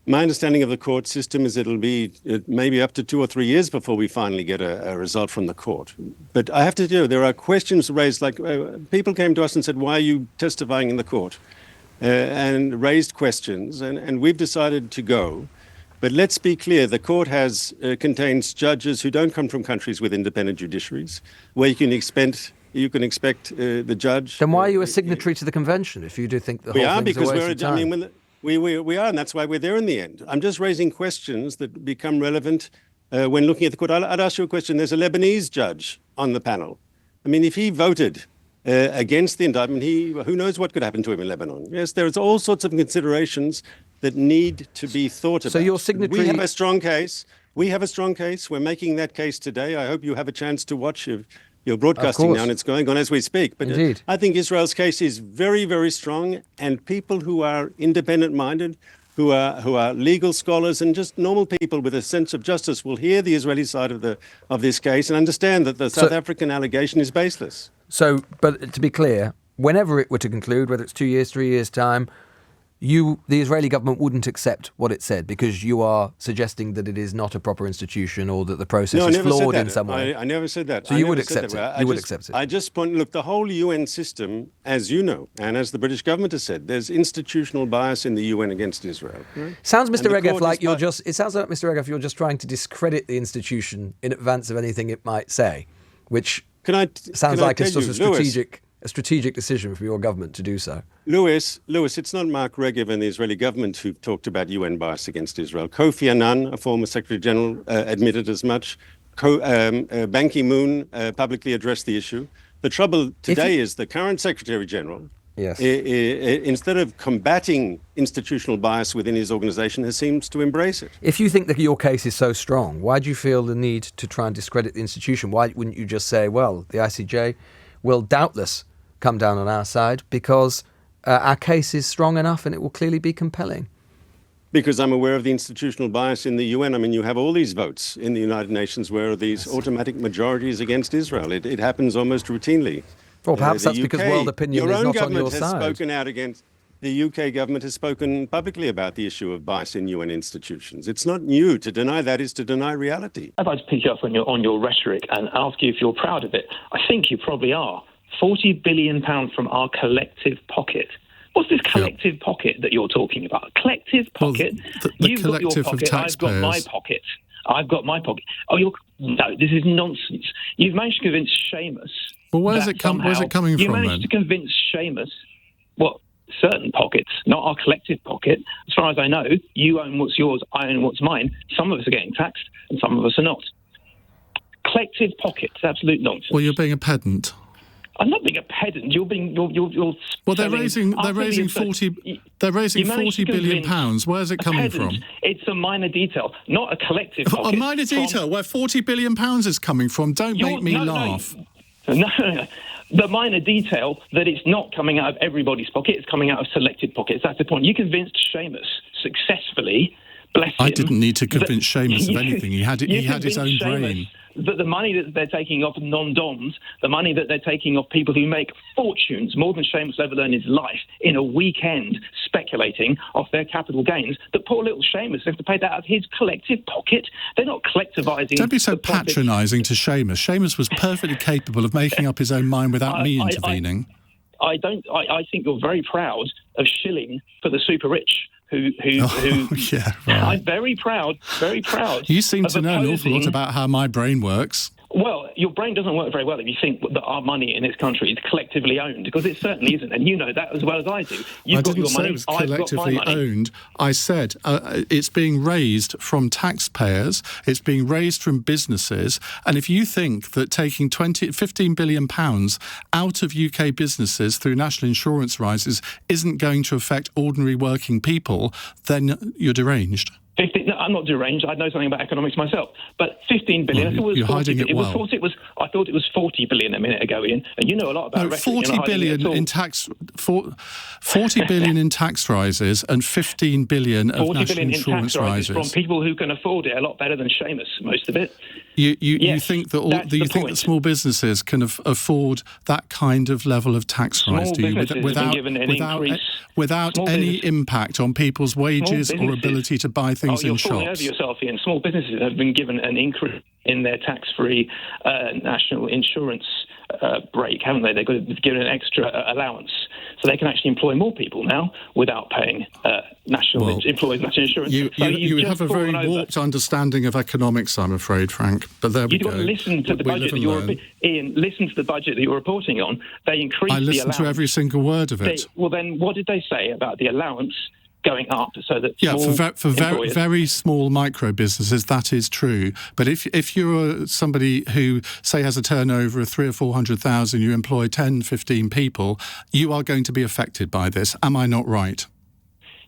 My understanding of the court system is it'll be maybe up to 2 or 3 years before we finally get a result from the court. But I have to tell you, there are questions raised, like people came to us and said, why are you testifying in the court? And raised questions, and we've decided to go. But let's be clear, the court contains judges who don't come from countries with independent judiciaries, where you can expect the judge... Then why are you a signatory to the convention if you do think the whole thing's a waste of time? We are, and that's why we're there in the end. I'm just raising questions that become relevant when looking at the court. I'd ask you a question. There's a Lebanese judge on the panel. I mean, if he voted against the indictment, who knows what could happen to him in Lebanon? Yes, there's all sorts of considerations that need to be thought about. So your signatory... We have a strong case. We're making that case today. I hope you have a chance to watch You're broadcasting now, and it's going on as we speak. But Indeed. I think Israel's case is very, very strong, and people who are independent-minded, who are legal scholars, and just normal people with a sense of justice will hear the Israeli side of this case and understand that the South African allegation is baseless. So, but to be clear, whenever it were to conclude, whether it's 2 years, 3 years' time, the Israeli government wouldn't accept what it said because you are suggesting that it is not a proper institution or that the process is flawed in some way. I never said that. So you would accept it? You would accept it? I just look, the whole UN system, as you know, and as the British government has said, there's institutional bias in the UN against Israel. Right? Sounds, Mr. Regev, like it sounds like, Mr. Regev, you're just trying to discredit the institution in advance of anything it might say, which sounds like a sort of strategic decision for your government to do so. Lewis, it's not Mark Regev and the Israeli government who've talked about UN bias against Israel. Kofi Annan, a former Secretary General, admitted as much. Ban Ki-moon publicly addressed the issue. The trouble today is the current Secretary General, instead of combating institutional bias within his organisation, seems to embrace it. If you think that your case is so strong, why do you feel the need to try and discredit the institution? Why wouldn't you just say, well, the ICJ will doubtless come down on our side because our case is strong enough and it will clearly be compelling? Because I'm aware of the institutional bias in the UN. I mean, you have all these votes in the United Nations where these automatic majorities against Israel. It happens almost routinely. Well, perhaps that's because world opinion is not on your side. The UK government has spoken publicly about the issue of bias in UN institutions. It's not new. To deny that is to deny reality. I'd like to pick you up on your rhetoric and ask you if you're proud of it. I think you probably are. £40 billion from our collective pocket. What's this collective pocket that you're talking about? A collective pocket? Well, You've got your pocket, I've got my pocket. No, this is nonsense. You've managed to convince Seamus. Well, where's it coming from, You managed to convince Seamus, certain pockets, not our collective pocket. As far as I know, you own what's yours, I own what's mine. Some of us are getting taxed and some of us are not. Collective pockets, absolute nonsense. Well, you're being a pedant. I'm not being a pedant. You're Well, they're raising £40 billion. Where's it coming from? It's a minor detail, not a collective pocket. A minor detail where £40 billion is coming from. Don't make me laugh. No. The minor detail that it's not coming out of everybody's pocket, it's coming out of selected pockets. That's the point. You convinced Seamus successfully, bless him. I didn't need to convince Seamus of anything. He had his own brain. That the money that they're taking off non-doms, the money that they're taking off people who make fortunes, more than Seamus ever learned in his life, in a weekend speculating off their capital gains, that poor little Seamus has to pay that out of his collective pocket. They're not collectivising. Don't be so patronising to Seamus. Seamus was perfectly capable of making up his own mind without me intervening. I think you're very proud of shilling for the super rich. Yeah, right. I'm very proud. You seem to know an awful lot about how my brain works. Well, your brain doesn't work very well if you think that our money in this country is collectively owned, because it certainly isn't, and you know that as well as I do. I didn't say it was collectively owned. I said it's being raised from taxpayers, it's being raised from businesses, and if you think that taking £15 billion out of UK businesses through national insurance rises isn't going to affect ordinary working people, then you're deranged. No, I'm not deranged. I know something about economics myself. But 15 billion. Well, you're hiding it well. I thought it was 40 billion a minute ago, Ian. And you know a lot about. No, 40 billion in tax. 40 billion in tax rises and 15 billion of national insurance rises from people who can afford it a lot better than Seamus. Most of it. You think that small businesses can afford that kind of level of tax rise? Do you without any impact on people's wages or ability to buy things in shops? You're falling over yourself, Ian. Small businesses have been given an increase in their tax-free national insurance break, haven't they? They've got given an extra allowance, so they can actually employ more people now without paying national insurance. You have a very warped understanding of economics, I'm afraid, Frank. But there we go. You've got to listen to the budget that Ian, listen to the budget that you're reporting on. They increased the allowance. I listened to every single word of it. Well, then what did they say about the allowance going up so that for very small micro businesses that is true, but if you're somebody who say has a turnover of 300,000 or 400,000, you employ 10-15 people, you are going to be affected by this. Am I not right?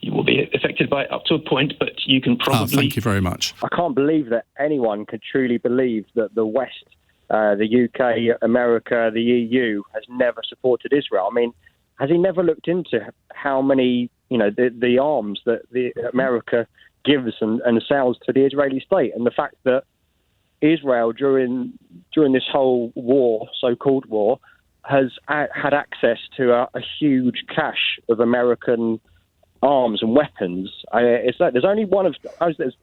You will be affected by it up to a point, but you can probably... thank you very much. I can't believe that anyone could truly believe that the West, the UK, America, the EU has never supported Israel. I mean, has he never looked into how many, the arms that America gives and sells to the Israeli state, and the fact that Israel during this whole war, so-called war, has had access to a huge cache of American arms and weapons? It's like there's only one of.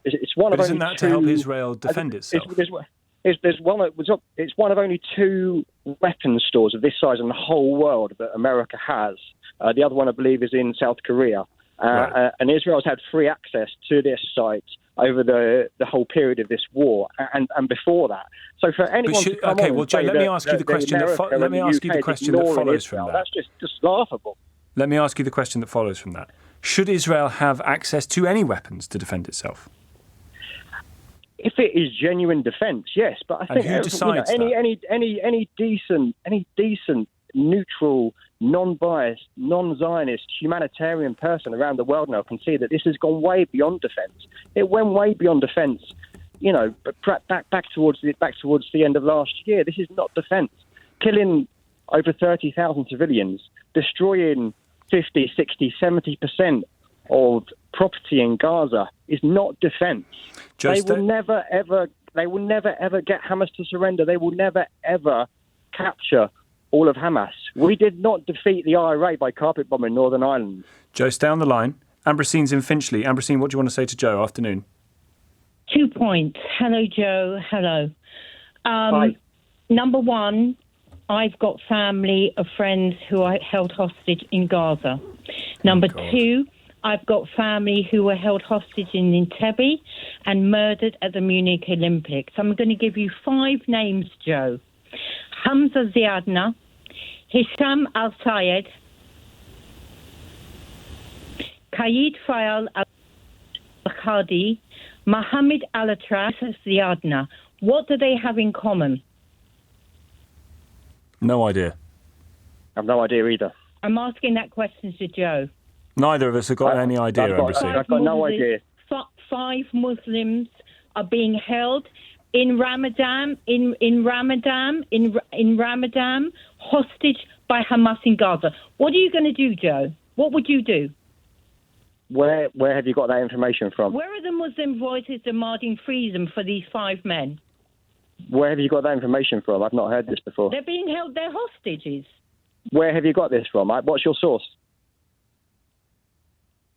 It's one but of isn't only that two, to help Israel defend itself? It's one of only two weapons stores of this size in the whole world that America has. The other one, I believe, is in South Korea. Right. And Israel's had free access to this site over the whole period of this war and before that. So for anyone to come on and Joe, say let me ask you the question that follows from that. That's just laughable. Let me ask you the question that follows from that. Should Israel have access to any weapons to defend itself? If it is genuine defence, yes. But I think any decent, neutral, non-biased, non-Zionist, humanitarian person around the world now can see that this has gone way beyond defence. It went way beyond defence. Back towards the end of last year. This is not defence. Killing over 30,000 civilians, destroying 50, 60, 70% of property in Gaza is not defence. They will never ever get Hamas to surrender. They will never ever capture all of Hamas. We did not defeat the IRA by carpet bombing Northern Ireland. Joe, stay on the line. Ambrosine's in Finchley. Ambrosine, what do you want to say to Joe? Afternoon. 2 points. Hello, Joe. Hello. Hi. Number one, I've got family of friends who are held hostage in Gaza. Number two, I've got family who were held hostage in Entebbe and murdered at the Munich Olympics. I'm going to give you 5 names, Joe. Hamza Ziadna, Hisham Al-Sayed, Qaid Fayal Al-Khadi, Mohammed Al-Atras Ziadna. What do they have in common? No idea. I have no idea either. I'm asking that question to Joe. Neither of us have got any idea, Ambrosine. I've got no idea. 5 Muslims are being held in Ramadan, hostage by Hamas in Gaza. What are you going to do, Joe? What would you do? Where have you got that information from? Where are the Muslim voices demanding freedom for these 5 men? Where have you got that information from? I've not heard this before. They're being held, they're hostages. Where have you got this from? What's your source?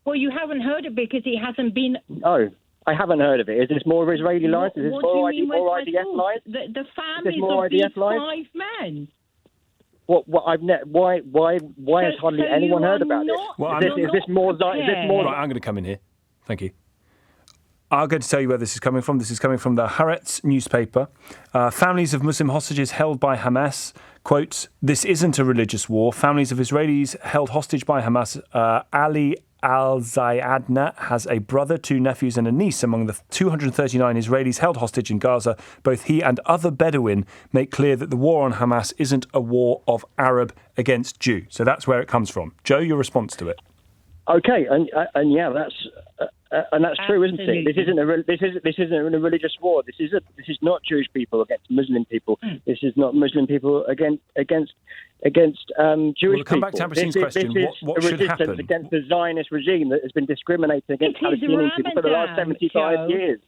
Well, you haven't heard it because it hasn't been... No, I haven't heard of it. Is this more Israeli lies? Is this more IDF lies? The families of these 5 men. What I've why has hardly anyone heard about this? Is this more? Right, I'm going to come in here. Thank you. I'm going to tell you where this is coming from. This is coming from the Haaretz newspaper. Families of Muslim hostages held by Hamas, quote, "This isn't a religious war. Families of Israelis held hostage by Hamas. Ali al-Zayadna has a brother, 2 nephews and a niece among the 239 Israelis held hostage in Gaza. Both he and other Bedouin make clear that the war on Hamas isn't a war of Arab against Jew." So that's where it comes from. Joe, your response to it? Okay, and yeah, that's true, isn't it? This isn't a religious war. This is not Jewish people against Muslim people. This is not Muslim people against Jewish people. We'll come back to Ambrine's question. What should happen against the Zionist regime that has been discriminating against Palestinian people for the last 75 years?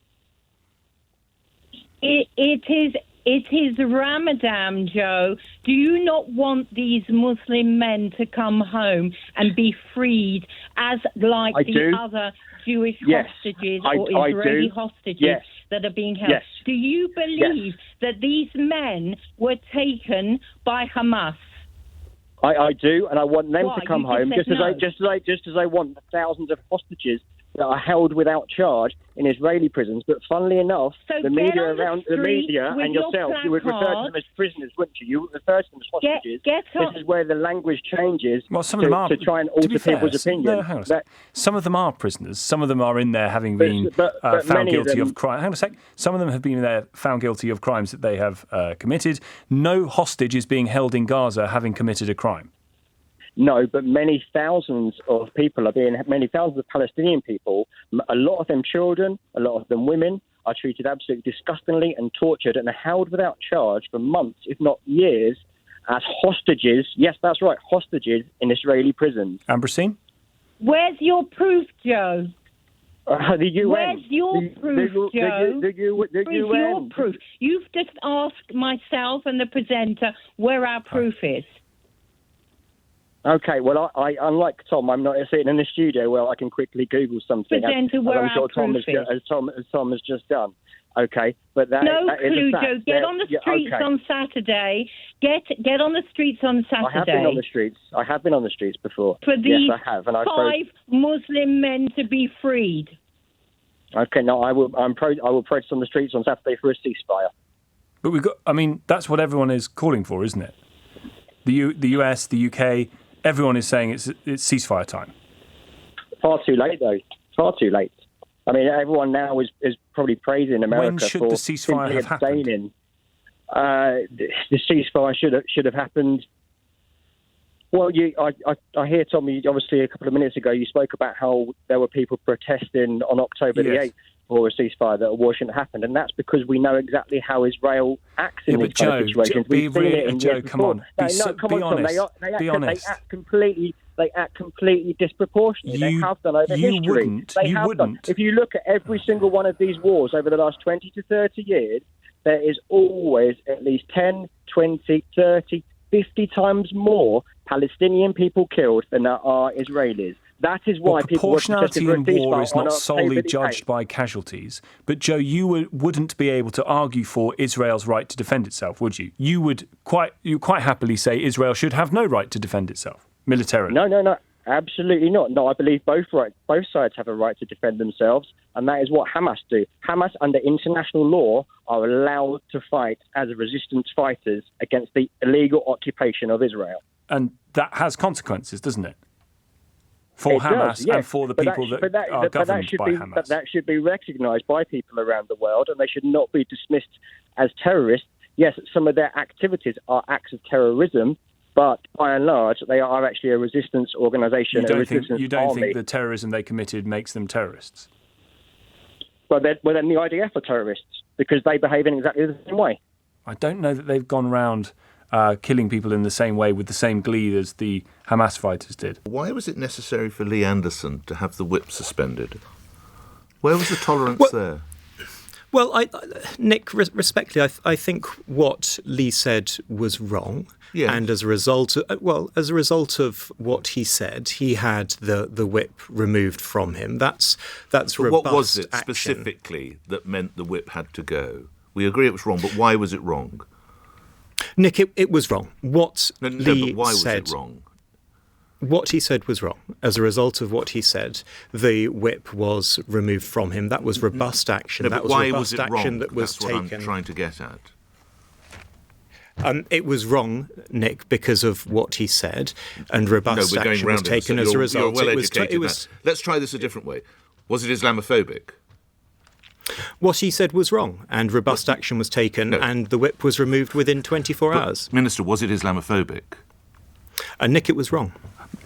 It is Ramadan, Joe. Do you not want these Muslim men to come home and be freed as like the other Jewish hostages or Israeli hostages that are being held? Do you believe that these men were taken by Hamas? I do, and I want them to come home, just as I want the thousands of hostages that are held without charge in Israeli prisons. But funnily enough, the media and yourself, you would refer to them as prisoners, wouldn't you? You would refer to them as hostages. This is where the language changes to try and alter people's opinions. No, hang on a sec. Some of them are prisoners. Some of them are in there having been found guilty of crime. Hang on a sec. Some of them have been there found guilty of crimes that they have committed. No hostage is being held in Gaza having committed a crime. No, but many thousands of Palestinian people, a lot of them children, a lot of them women, are treated absolutely disgustingly and tortured and are held without charge for months, if not years, as hostages. Yes, that's right, hostages in Israeli prisons. Ambrine? Where's your proof, Joe? The UN. Where's your proof, Joe? The Where's your proof? You've just asked myself and the presenter where our proof is. Okay, well, I unlike Tom, I'm not sitting in the studio where I can quickly Google something, as I'm sure Tom has just done. Okay, but that no that clue, is a fact. Joe. Get on the streets on Saturday. Get on the streets on Saturday. I have been on the streets. I have been on the streets before. For these yes, I have, and 5 Muslim men to be freed. Okay, no, I will protest on the streets on Saturday for a ceasefire. But that's what everyone is calling for, isn't it? The US, the UK. Everyone is saying it's ceasefire time. Far too late, though. Far too late. I mean, everyone now is probably praising America when should for the ceasefire have happened? The ceasefire should have happened. Well, I hear, Tommy, obviously a couple of minutes ago, you spoke about how there were people protesting on October the 8th for a ceasefire, that a war shouldn't have happened. And that's because we know exactly how Israel acts in these kind of situations. We've seen it in Joe, come on. Be honest. They act completely disproportionately. They have done over history. If you look at every single one of these wars over the last 20 to 30 years, there is always at least 10, 20, 30, 50 times more Palestinian people killed than there are Israelis. That is why proportionality in war is not solely judged by casualties. But Joe, you wouldn't be able to argue for Israel's right to defend itself, would you? You would quite happily say Israel should have no right to defend itself militarily. No, absolutely not. No, I believe both sides have a right to defend themselves, and that is what Hamas do. Hamas, under international law, are allowed to fight as resistance fighters against the illegal occupation of Israel. And that has consequences, doesn't it? For Hamas and for the people that are governed by Hamas. But that should be recognised by people around the world, and they should not be dismissed as terrorists. Yes, some of their activities are acts of terrorism, but by and large, they are actually a resistance organisation, You don't think the terrorism they committed makes them terrorists? Well, then the IDF are terrorists, because they behave in exactly the same way. I don't know that they've gone round killing people in the same way with the same glee as the Hamas fighters did. Why was it necessary for Lee Anderson to have the whip suspended? Where was the tolerance there? Well, Nick, respectfully, I think what Lee said was wrong. Yes. And as a result of what he said, he had the whip removed from him. That's robust action. What was it specifically that meant the whip had to go? We agree it was wrong, but why was it wrong? Nick, it was wrong. What Lee but why said, was it wrong? What he said was wrong. As a result of what he said, the whip was removed from him. That was robust action. No, that was why robust was it action wrong? that was That's what taken. I'm trying to get at. It was wrong, Nick, because of what he said, and robust action was taken as a result. You're well educated. Let's try this a different way. Was it Islamophobic? What he said was wrong, and robust action was taken, and the whip was removed within 24 hours. Minister, was it Islamophobic? Nick, it was wrong.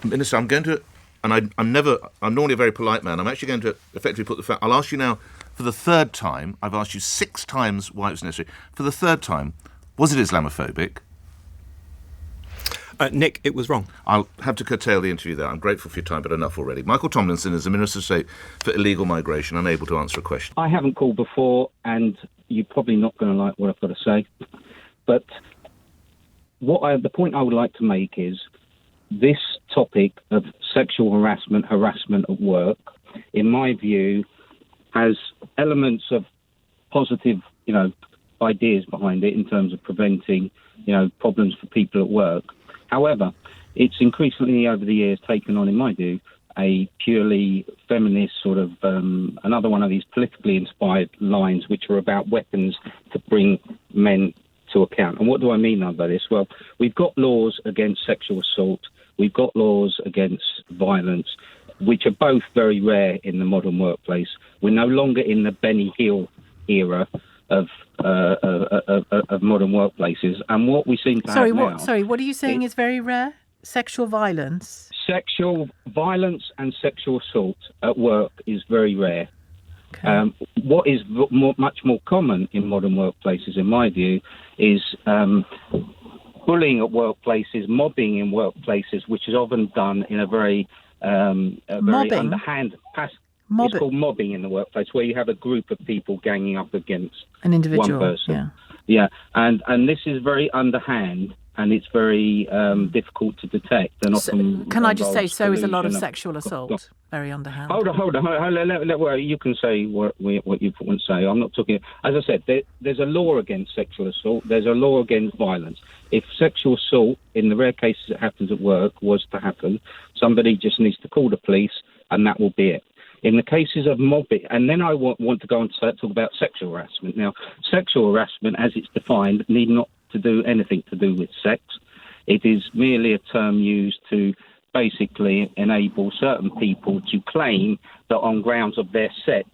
Minister, I'm going to, and I'm normally a very polite man, I'm actually going to effectively put the fact, I'll ask you now for the third time, I've asked you 6 times why it was necessary. For the third time, was it Islamophobic? Nick, it was wrong. I'll have to curtail the interview there. I'm grateful for your time, but enough already. Michael Tomlinson is the Minister of State for Illegal Migration, unable to answer a question. I haven't called before, and you're probably not going to like what I've got to say. But the point I would like to make is this topic of sexual harassment at work, in my view, has elements of positive, ideas behind it in terms of preventing, problems for people at work. However, it's increasingly over the years taken on, in my view, a purely feminist sort of another one of these politically inspired lines which are about weapons to bring men to account. And what do I mean by this? Well, we've got laws against sexual assault. We've got laws against violence, which are both very rare in the modern workplace. We're no longer in the Benny Hill era of modern workplaces, and what we seem to have now... what are you saying is very rare? Sexual violence? Sexual violence and sexual assault at work is very rare. Okay. What is much more common in modern workplaces, in my view, is bullying at workplaces, mobbing in workplaces, which is often done in a very underhand, it's called mobbing in the workplace, where you have a group of people ganging up against an individual, one person. Yeah, and this is very underhand, and it's very difficult to detect. And often can I just say, so is a lot of sexual assault. Very underhand. Hold on. You can say what you want to say. I'm not talking. As I said, there's a law against sexual assault. There's a law against violence. If sexual assault, in the rare cases it happens at work, was to happen, somebody just needs to call the police, and that will be it. In the cases of mobbing, and then I want to go on to talk about sexual harassment. Now, sexual harassment, as it's defined, need not to do anything to do with sex. It is merely a term used to basically enable certain people to claim that on grounds of their sex,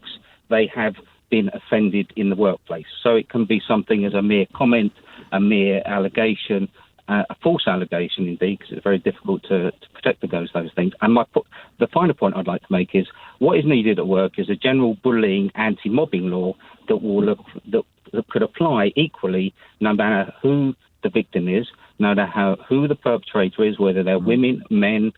they have been offended in the workplace. So it can be something as a mere comment, a mere allegation, a false allegation indeed, because it's very difficult to protect against those things. And the final point I'd like to make is what is needed at work is a general bullying, anti-mobbing law that could apply equally no matter who the victim is, no matter who the perpetrator is, whether they're women, men,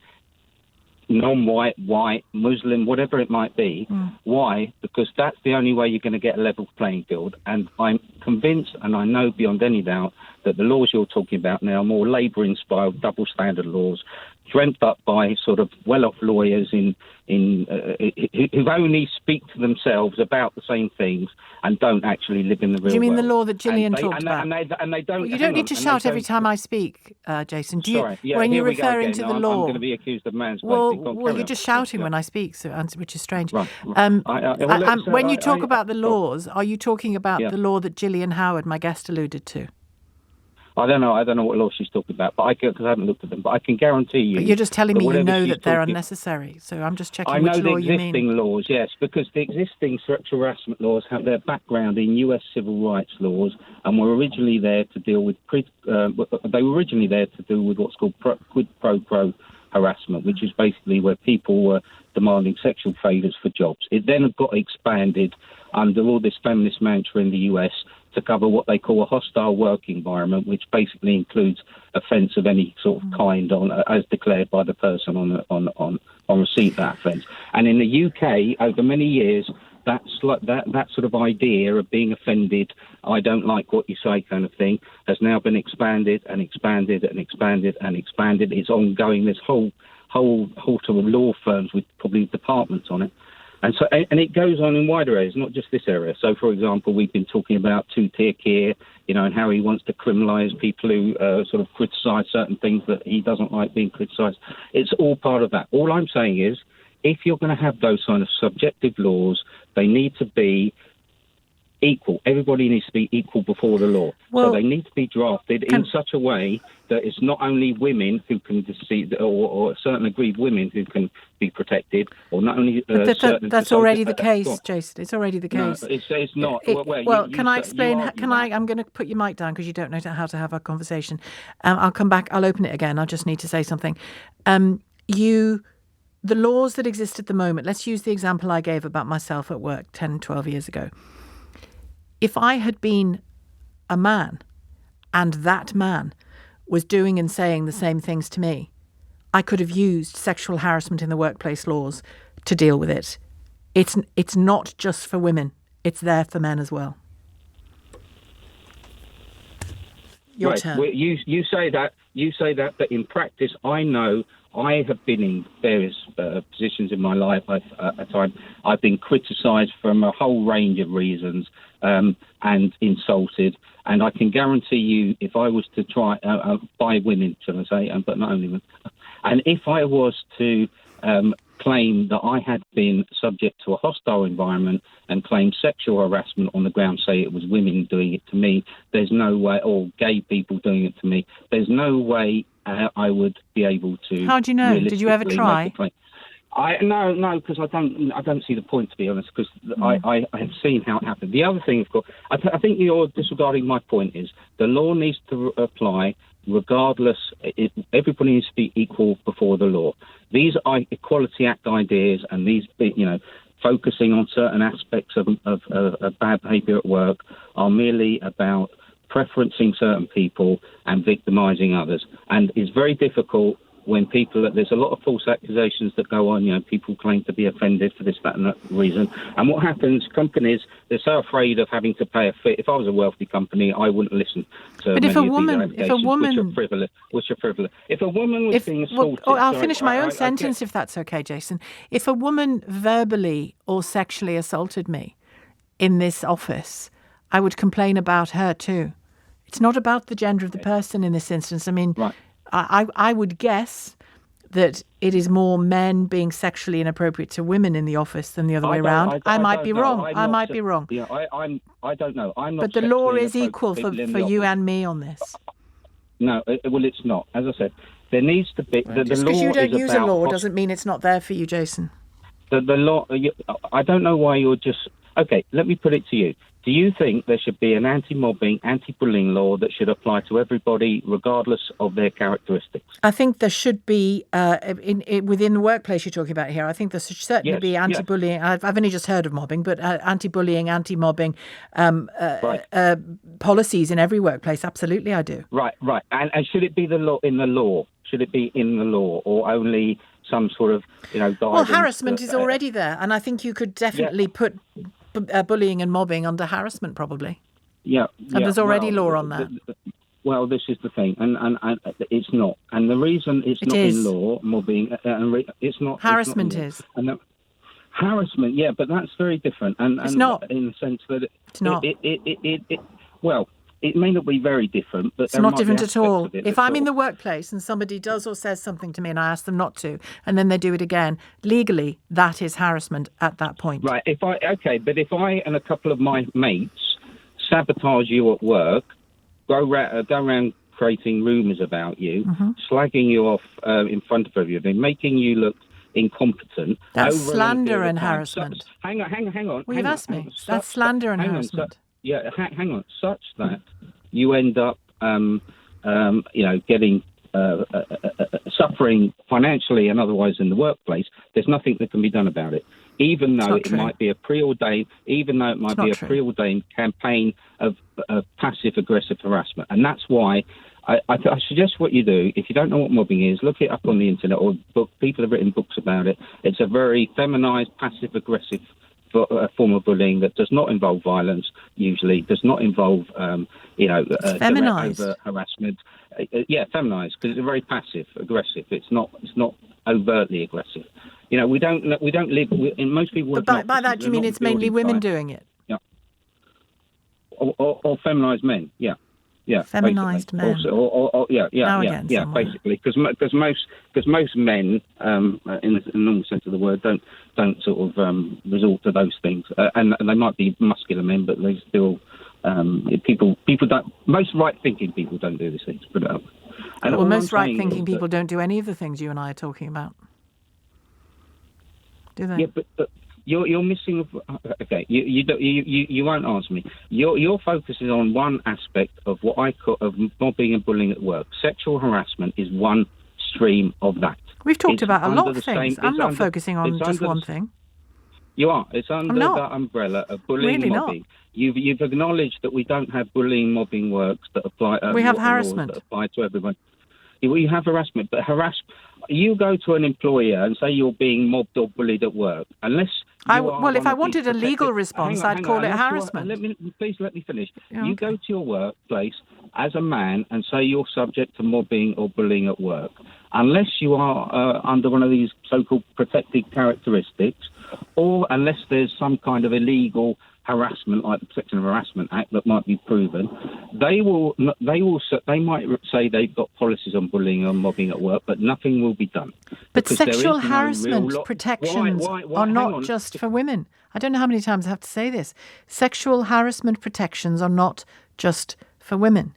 non-white, white, Muslim, whatever it might be. Why? Because that's the only way you're going to get a level playing field. And I'm convinced, and I know beyond any doubt, that the laws you're talking about now are more labour-inspired, double-standard laws, dreamt up by sort of well-off lawyers who only speak to themselves about the same things and don't actually live in the real world. Do you mean the law that Gillian talked about? And they don't. You don't need to shout every time I speak, Jason. Do you? Sorry. Yeah, when you're here we go referring again. to the I'm law, going to be accused of mansplaining. Well, you're just shouting when I speak, which is strange. Right. When you talk about the laws, are you talking about the law that Gillian Howard, my guest, alluded to? I don't know what law she's talking about, but because I haven't looked at them. But I can guarantee you. But you're just telling me you know that they're unnecessary. So I'm just checking which law you mean. I know the existing laws, yes, because the existing sexual harassment laws have their background in U.S. civil rights laws, and were originally there to deal with what's called quid pro quo harassment, which is basically where people were demanding sexual favours for jobs. It then got expanded under all this feminist mantra in the US to cover what they call a hostile work environment, which basically includes offence of any sort of kind as declared by the person on receipt of that offence. And in the UK, over many years, that sort of idea of being offended, I don't like what you say kind of thing, has now been expanded and expanded and expanded and expanded. It's ongoing. There's whole sort of law firms with probably departments on it. And so, and it goes on in wider areas, not just this area. So, for example, we've been talking about two-tier care, and how he wants to criminalise people who sort of criticise certain things that he doesn't like being criticised. It's all part of that. All I'm saying is, if you're going to have those kind of subjective laws, they need to be equal. Everybody needs to be equal before the law. So they need to be drafted in such a way that it's not only women who can deceive, or certain aggrieved women who can be protected, or not only. That's already the case, Jason. It's already the case. No, it's not. Can I explain? I'm going to put your mic down because you don't know how to have a conversation. I'll come back. I'll open it again. I just need to say something. The laws that exist at the moment. Let's use the example I gave about myself at work 10, 12 years ago. If I had been a man and that man was doing and saying the same things to me, I could have used sexual harassment in the workplace laws to deal with it. It's not just for women. It's there for men as well. Your turn. Well, you say that, but in practice, I know I have been in various positions in my life. I've been criticised from a whole range of reasons and insulted. And I can guarantee you, if I was to try by women, shall I say, but not only women, and if I was to claim that I had been subject to a hostile environment and claim sexual harassment on the ground, say it was women doing it to me, there's no way, or gay people doing it to me, there's no way I would be able to. How do you know? Did you ever try? No, because I don't see the point, to be honest, because I have seen how it happened. The other thing, of course, I think you're disregarding my point, is the law needs to apply regardless. Everybody needs to be equal before the law. These are Equality Act ideas, and these, focusing on certain aspects of bad behaviour at work are merely about preferencing certain people and victimising others. And it's very difficult when there's a lot of false accusations that go on, people claim to be offended for this, that and that reason. And what happens, companies, they're so afraid of having to pay a fee. If I was a wealthy company, I wouldn't listen to but many of these allegations, which are frivolous. If a woman was being assaulted... I'll finish my own sentence if that's okay, Jason. If a woman verbally or sexually assaulted me in this office, I would complain about her too. It's not about the gender of the person in this instance. I mean... Right. I would guess that it is more men being sexually inappropriate to women in the office than the other way around. I might be wrong. I might be wrong. Yeah, I don't know. I'm not. But the law is equal for you and me on this. No, it's not. As I said, there needs to be. Right. Just because you don't use a law doesn't mean it's not there for you, Jason. The law. I don't know why you're just. Okay, let me put it to you. Do you think there should be an anti-mobbing, anti-bullying law that should apply to everybody regardless of their characteristics? I think there should be, within the workplace you're talking about here, I think there should certainly be anti-bullying. I've only just heard of mobbing, but anti-bullying, anti-mobbing policies in every workplace. Absolutely, I do. Right. And should it be the law in the law? Should it be in the law or only some sort of, guidance? Well, harassment is already there, and I think you could definitely put bullying and mobbing under harassment, probably. Yeah. And there's already law on that. Well, this is the thing, and it's not. And the reason it's not in law, mobbing, it's not. Harassment is. Harassment, yeah, but that's very different. And it's not. In the sense that it's not. It may not be very different, but it's not different at all. If I'm in the workplace and somebody does or says something to me and I ask them not to, and then they do it again, legally, that is harassment at that point. Right. But if I and a couple of my mates sabotage you at work, go around creating rumours about you, slagging you off in front of everybody, making you look incompetent. That's slander and harassment. Hang on. Well, you've asked me. That's slander and harassment. Hang on. Such that you end up, getting suffering financially and otherwise in the workplace. There's nothing that can be done about it, even though it might be a preordained campaign of passive aggressive harassment. And that's why I suggest what you do. If you don't know what mobbing is, look it up on the internet or people have written books about it. It's a very feminized, passive aggressive a form of bullying that does not involve violence, usually does not involve, feminized harassment. Feminized, because it's very passive aggressive. It's not overtly aggressive. We don't live. In most people. But by that, do you mean it's mainly women doing it? Yeah. Or feminized men? Yeah. Yeah. Feminized men. Also, yeah. Basically, because most men, in the normal sense of the word, don't sort of resort to those things, and they might be muscular men, but they still people don't. Most right-thinking people don't do these things. Put it up. And well, most right-thinking people don't do any of the things you and I are talking about. Do they? Yeah, but you're missing. Okay, you won't answer me. Your focus is on one aspect of what I call of mobbing and bullying at work. Sexual harassment is one stream of that. We've talked about a lot of things. I'm not focusing on just one thing. You are. It's under that umbrella of bullying and mobbing. You've acknowledged that we don't have bullying, mobbing works that apply. We have harassment that apply to everyone. We have harassment, but you go to an employer and say you're being mobbed or bullied at work, unless if I wanted a legal response, I'd call it harassment. Please let me finish. Yeah, you go to your workplace as a man and say you're subject to mobbing or bullying at work, unless you are under one of these so-called protected characteristics, or unless there's some kind of illegal harassment, like the Protection Harassment Act, that might be proven. They might say they've got policies on bullying and mobbing at work, but nothing will be done. But sexual harassment protections are not just for women. I don't know how many times I have to say this. Sexual harassment protections are not just for women.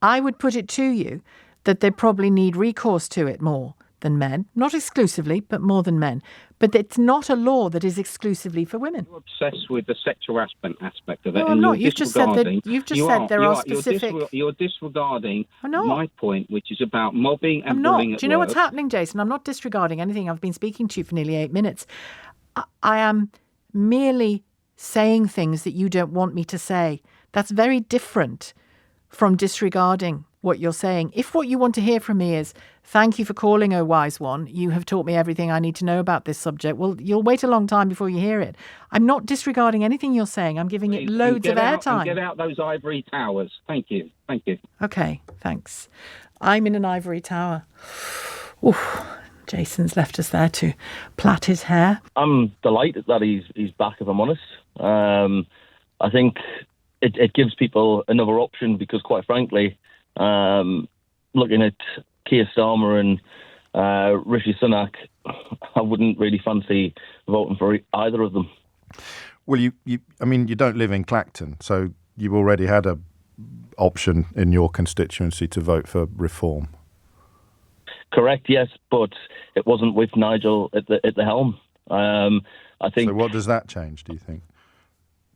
I would put it to you that they probably need recourse to it more than men. Not exclusively, but more than men. But it's not a law that is exclusively for women. You're obsessed with the sexual aspect of it. No, I'm not. You've just said there are specific... You're disregarding my point, which is about mobbing and bullying at work. Do you know what's happening, Jason? I'm not disregarding anything. I've been speaking to you for nearly 8 minutes. I am merely saying things that you don't want me to say. That's very different from disregarding what you're saying. If what you want to hear from me is, thank you for calling, oh wise one, you have taught me everything I need to know about this subject, well, you'll wait a long time before you hear it. I'm not disregarding anything you're saying. I'm giving it loads of airtime. Get out those ivory towers. Thank you. Okay, thanks. I'm in an ivory tower. Oof. Jason's left us there to plait his hair. I'm delighted that he's back, if I'm honest. I think it gives people another option, because quite frankly, looking at Keir Starmer and Rishi Sunak, I wouldn't really fancy voting for either of them. Well, you don't live in Clacton, so you already had a option in your constituency to vote for reform. Correct, yes, but it wasn't with Nigel at the helm. I think. So what does that change, do you think?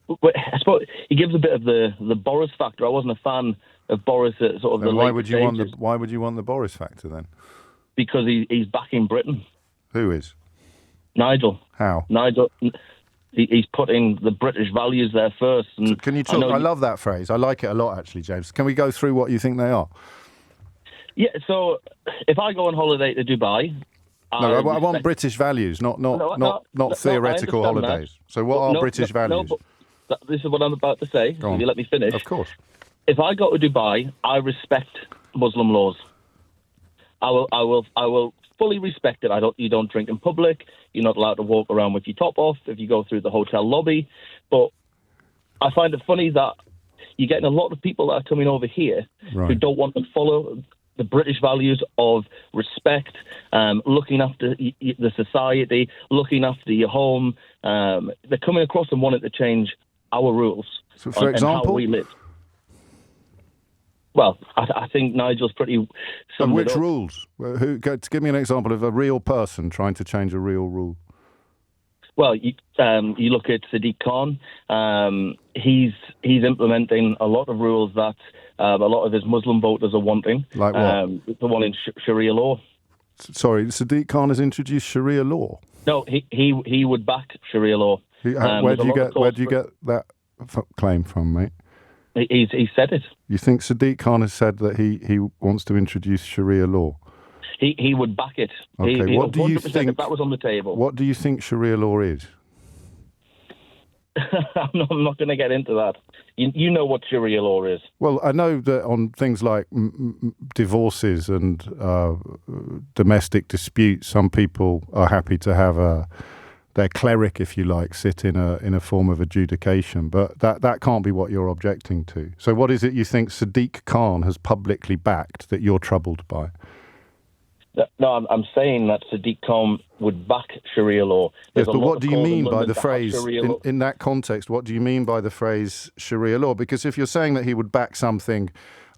I suppose he gives a bit of the Boris factor. I wasn't a fan of Boris at sort of the why later would you stages. Why would you want the Boris factor then? Because he's backing Britain. Who is? Nigel. How? Nigel. He's putting the British values there first. And so can you talk? I love that phrase. I like it a lot, actually, James. Can we go through what you think they are? Yeah. So if I go on holiday to Dubai. I want British values, not theoretical holidays. That. So what are British values? This is what I'm about to say. If you let me finish. Of course. If I go to Dubai, I respect Muslim laws. I will fully respect it. You don't drink in public. You're not allowed to walk around with your top off if you go through the hotel lobby. But I find it funny that you're getting a lot of people that are coming over here who don't want to follow the British values of respect, looking after the society, looking after your home. They're coming across and wanting to change our rules so for example, and how we live. Well, I think Nigel's pretty... And which rules? Give me an example of a real person trying to change a real rule. Well, you look at Sadiq Khan. He's implementing a lot of rules that a lot of his Muslim voters are wanting. Like what? The one in Sharia law. Sorry, Sadiq Khan has introduced Sharia law? No, he would back Sharia law. Where do you get that claim from, mate? He said it. You think Sadiq Khan has said that he wants to introduce Sharia law? He would back it. Okay, what do you think? If that was on the table. What do you think Sharia law is? I'm not going to get into that. You know what Sharia law is. Well, I know that on things like divorces and domestic disputes, some people are happy to have their cleric, if you like, sit in a form of adjudication, but that can't be what you're objecting to. So what is it you think Sadiq Khan has publicly backed that you're troubled by? No, I'm saying that Sadiq Khan would back Sharia law. Yes, but what do you mean by the phrase, in that context, what do you mean by the phrase Sharia law? Because if you're saying that he would back something,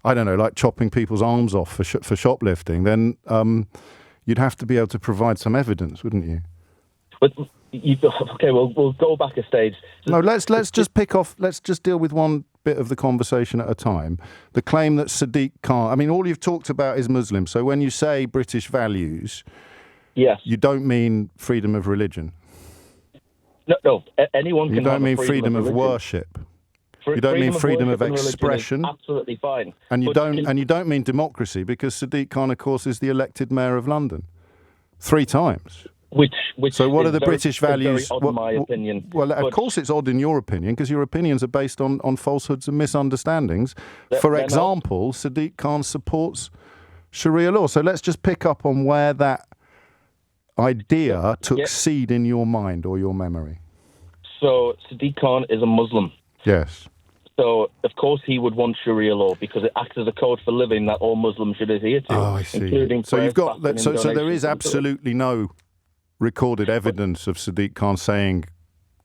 I don't know, like chopping people's arms off for shoplifting, then you'd have to be able to provide some evidence, wouldn't you? But okay, we'll go back a stage. No, let's just pick off. Let's just deal with one bit of the conversation at a time. The claim that Sadiq Khan. I mean, all you've talked about is Muslims. So when you say British values, yes, you don't mean freedom of religion. No. Anyone can. You don't have mean freedom of worship. You don't mean freedom of expression. Absolutely fine. And you don't mean democracy, because Sadiq Khan, of course, is the elected mayor of London 3 times. Which so what are the British values? Very odd in my opinion. Well, of course it's odd in your opinion, because your opinions are based on falsehoods and misunderstandings. For example, Sadiq Khan supports Sharia law. So let's just pick up on where that idea took seed in your mind or your memory. So Sadiq Khan is a Muslim. Yes. So, of course, he would want Sharia law because it acts as a code for living that all Muslims should adhere to. Oh, I see. Including so you've got that. So there is absolutely no recorded evidence of Sadiq Khan saying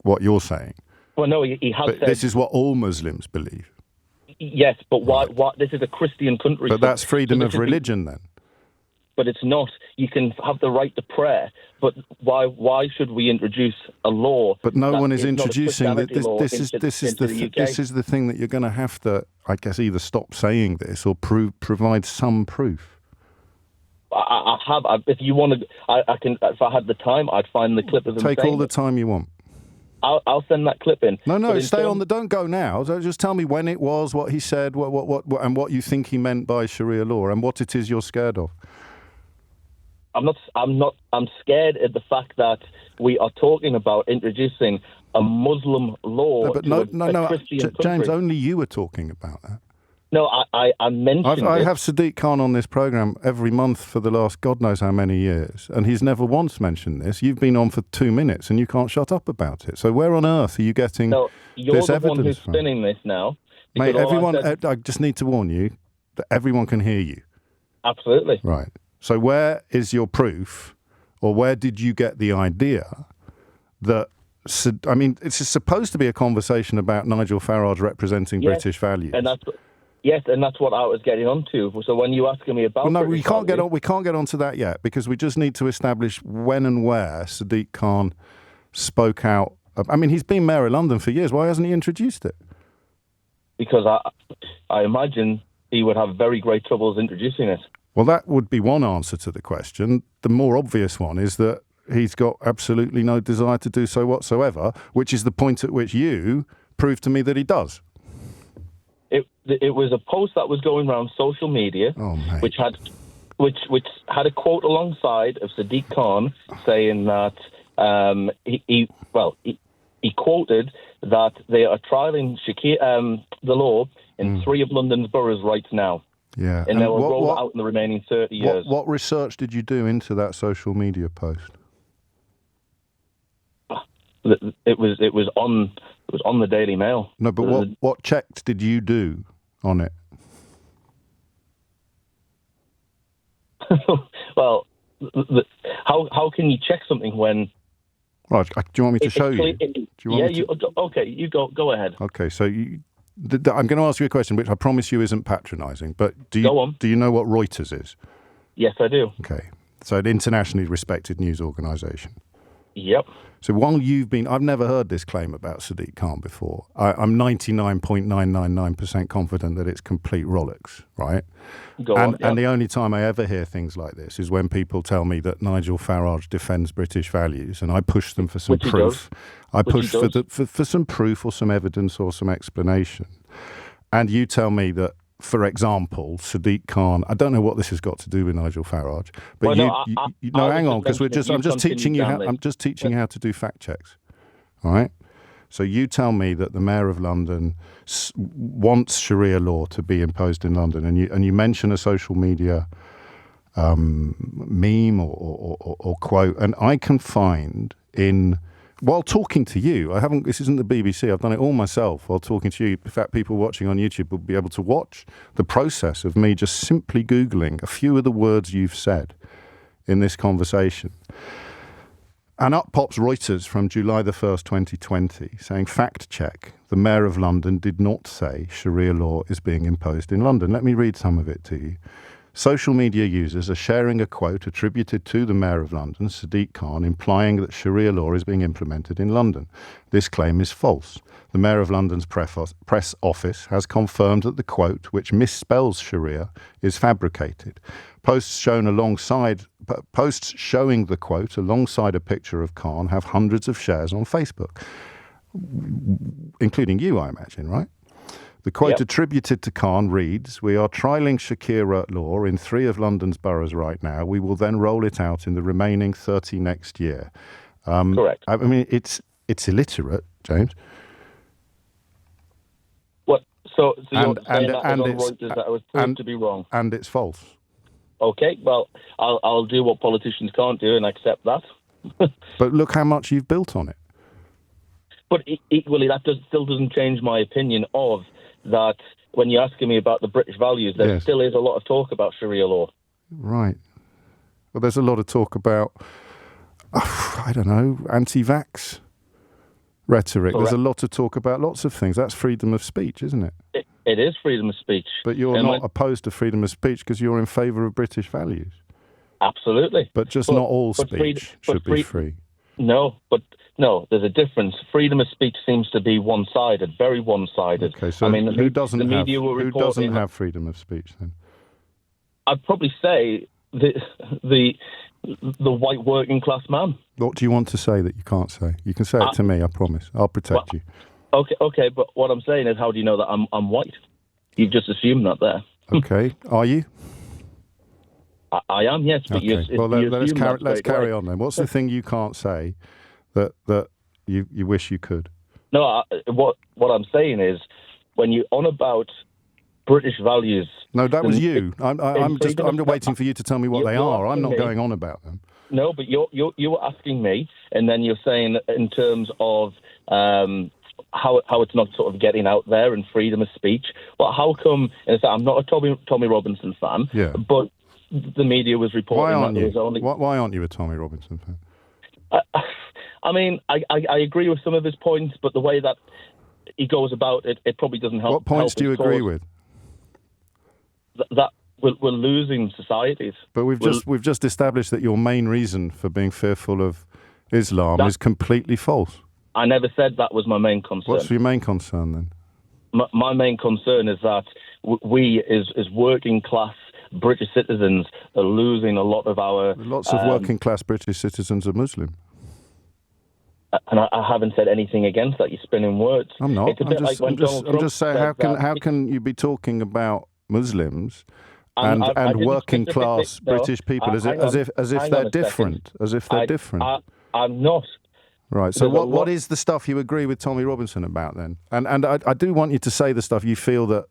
what you're saying. Well, no, he has but said... This is what all Muslims believe. Yes, but why? This is a Christian country. But that's freedom of religion, then. But it's not. You can have the right to prayer, but why should we introduce a law? But no one is introducing that. This is the thing that you're going to have to, I guess, either stop saying this or provide some proof. I have. If you want to, I can. If I had the time, I'd find the clip of him. Take all the time you want. I'll send that clip in. No, stay on the. Don't go now. So just tell me when it was, what he said, what, and what you think he meant by Sharia law, and what it is you're scared of. I'm scared at the fact that we are talking about introducing a Muslim law. No, but no, James. Only you are talking about that. No, I mentioned I have Sadiq Khan on this programme every month for the last God knows how many years, and he's never once mentioned this. You've been on for 2 minutes and you can't shut up about it. So where on earth are you getting this evidence from? You're the one who's spinning this now. Mate, I just need to warn you that everyone can hear you. Absolutely. Right. So where is your proof, or where did you get the idea that... I mean, it's supposed to be a conversation about Nigel Farage representing British values. Yes, and that's what I was getting onto. So when you asking me about, we can't get onto that yet, because we just need to establish when and where Sadiq Khan spoke out. I mean, he's been mayor of London for years. Why hasn't he introduced it? Because I imagine he would have very great troubles introducing it. Well, that would be one answer to the question. The more obvious one is that he's got absolutely no desire to do so whatsoever, which is the point at which you proved to me that he does. It was a post that was going around social media, which had a quote alongside of Sadiq Khan saying that he quoted that they are trialling the law in 3 of London's boroughs right now. Yeah, and they will roll it out in the remaining 30 years. What research did you do into that social media post? It was on the Daily Mail. No, but what checks did you do on it? Well, how can you check something when? Right, do you want me to show you? Okay, you go ahead. Okay, so I'm going to ask you a question, which I promise you isn't patronising. But do you know what Reuters is? Yes, I do. Okay, so an internationally respected news organisation. Yep. So while I've never heard this claim about Sadiq Khan before. I'm 99.999% confident that it's complete rollocks, right? And the only time I ever hear things like this is when people tell me that Nigel Farage defends British values, and I push them for some proof. I push for some proof or some evidence or some explanation. And you tell me that, for example, Sadiq Khan, I don't know what this has got to do with Nigel Farage, but hang on, because I'm just teaching you how to do fact checks. All right? So you tell me that the Mayor of London wants Sharia law to be imposed in London, and you mention a social media meme or quote, and I can find while talking to you, this isn't the BBC, I've done it all myself while talking to you. In fact, people watching on YouTube will be able to watch the process of me just simply Googling a few of the words you've said in this conversation. And up pops Reuters from July the 1st, 2020, saying, fact check, the Mayor of London did not say Sharia law is being imposed in London. Let me read some of it to you. Social media users are sharing a quote attributed to the Mayor of London, Sadiq Khan, implying that Sharia law is being implemented in London. This claim is false. The Mayor of London's press office has confirmed that the quote, which misspells Sharia, is fabricated. Posts showing the quote alongside a picture of Khan have hundreds of shares on Facebook, including you, I imagine, right? The quote attributed to Khan reads, "We are trialling Sharia law in 3 of London's boroughs right now. We will then roll it out in the remaining 30 next year." Correct. I mean, it's illiterate, James. What? So you're saying that I was proved to be wrong, and it's false. Okay, well, I'll do what politicians can't do and accept that. But look how much you've built on it. But equally, that still doesn't change my opinion of that. When you're asking me about the British values, there still is a lot of talk about Sharia law. Right. Well, there's a lot of talk about, I don't know, anti-vax rhetoric. Correct. There's a lot of talk about lots of things. That's freedom of speech, isn't it? It is freedom of speech. But you're not opposed to freedom of speech because you're in favour of British values. Absolutely. But not all speech should be free. No, there's a difference. Freedom of speech seems to be one-sided, very one-sided. Okay, so who doesn't have freedom of speech then? I'd probably say the white working class man. What do you want to say that you can't say? You can say it to me, I promise. I'll protect you. Okay, but what I'm saying is, how do you know that I'm white? You've just assumed that there. Okay, are you? I am, yes. But okay. Let's carry on then. What's the thing you can't say that you wish you could? No, what I'm saying is, when you're on about British values. No, that was you. I'm waiting for you to tell me what they are. I'm not going on about them. No, but you were asking me, and then you're saying in terms of how it's not sort of getting out there and freedom of speech. Well, how come? I'm not a Tommy Robinson fan, but the media was reporting that there was only. Why aren't you a Tommy Robinson fan? I mean, I agree with some of his points, but the way that he goes about it, it probably doesn't help. What points do you agree with? That we're losing societies. But we've just established that your main reason for being fearful of Islam is completely false. I never said that was my main concern. What's your main concern then? My main concern is that we, as working class British citizens, are losing a lot of our. Lots of working class British citizens are Muslim. And I haven't said anything against that. You're spinning words. I'm not. I'm just saying, how can you be talking about Muslims and working class British people as if they're different? As if they're different. I'm not. Right. So what is the stuff you agree with Tommy Robinson about then? And I do want you to say the stuff you feel that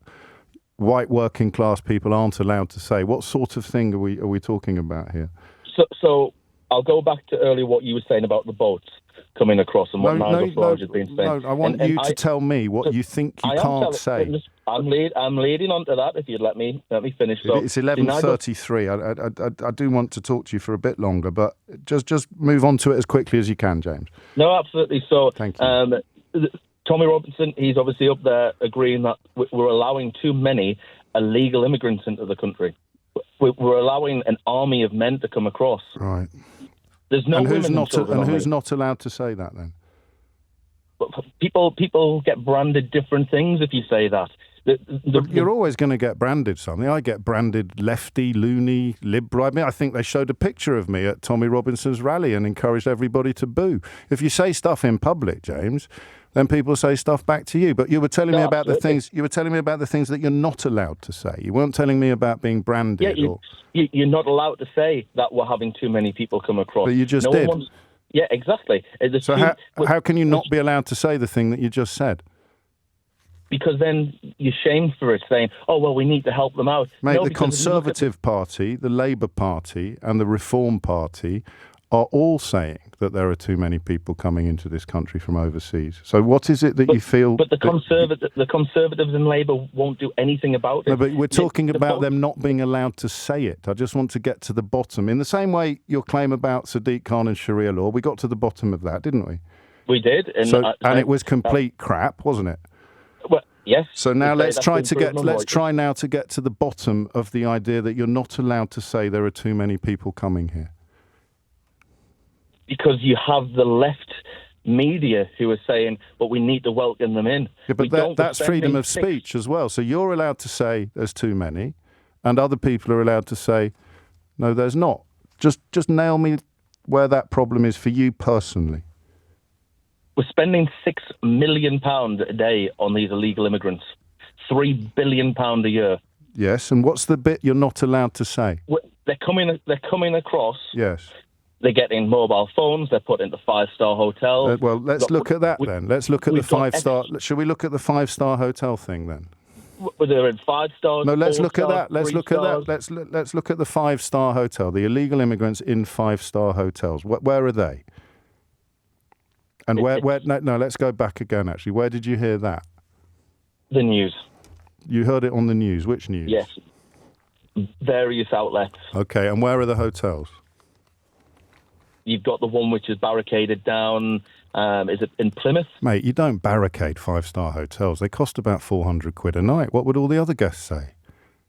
white working class people aren't allowed to say. What sort of thing are we talking about here? So I'll go back to earlier what you were saying about the boats coming across and what Nigel Farage has been saying. No, I want you to tell me what you think you can't say. I'm leading on to that. If you'd let me finish. So, it's 11:33. I do want to talk to you for a bit longer, but just move on to it as quickly as you can, James. No, absolutely. So, thank you. Tommy Robinson, he's obviously up there agreeing that we're allowing too many illegal immigrants into the country. We're allowing an army of men to come across. Right. There's no who's not allowed to say that then? People get branded different things if you say that. You're always going to get branded something. I get branded lefty, loony, liberal. I mean, I think they showed a picture of me at Tommy Robinson's rally and encouraged everybody to boo. If you say stuff in public, James, then people say stuff back to you. But you were telling me about the things. You were telling me about the things that you're not allowed to say. You weren't telling me about being branded. Yeah, you're not allowed to say that we're having too many people come across. But you just did. Yeah, exactly. So how can you not be allowed to say the thing that you just said? Because then you're shamed for it, saying, oh, well, we need to help them out. Mate, the Conservative Party, the Labour Party and the Reform Party are all saying that there are too many people coming into this country from overseas. So what is it that you feel... But the Conservatives and Labour won't do anything about it. No, but we're talking about them not being allowed to say it. I just want to get to the bottom. In the same way your claim about Sadiq Khan and Sharia law, we got to the bottom of that, didn't we? We did. And it was complete crap, wasn't it? Well, yes. So now let's try now to get to the bottom of the idea that you're not allowed to say there are too many people coming here. Because you have the left media who are saying, but we need to welcome them in. Yeah, but that's freedom of speech as well. So you're allowed to say there's too many, and other people are allowed to say, no, there's not. Just nail me where that problem is for you personally. We're spending £6 million a day on these illegal immigrants. £3 billion a year. Yes, and what's the bit you're not allowed to say? They're coming across. Yes. They're getting mobile phones. They're put into 5-star hotels. Well, let's look at that then. Let's look at the 5-star. Shall we look at the 5-star hotel thing then? They're in 5 stars. No, let's look at that. Let's look at stars. that. Let's look at the 5-star hotel. The illegal immigrants in 5-star hotels. Where are they? And where? No. Let's go back again. Actually, where did you hear that? The news. You heard it on the news. Which news? Yes. Various outlets. Okay, and where are the hotels? You've got the one which is barricaded down. Is it in Plymouth? Mate, you don't barricade 5-star hotels. They cost about £400 a night. What would all the other guests say?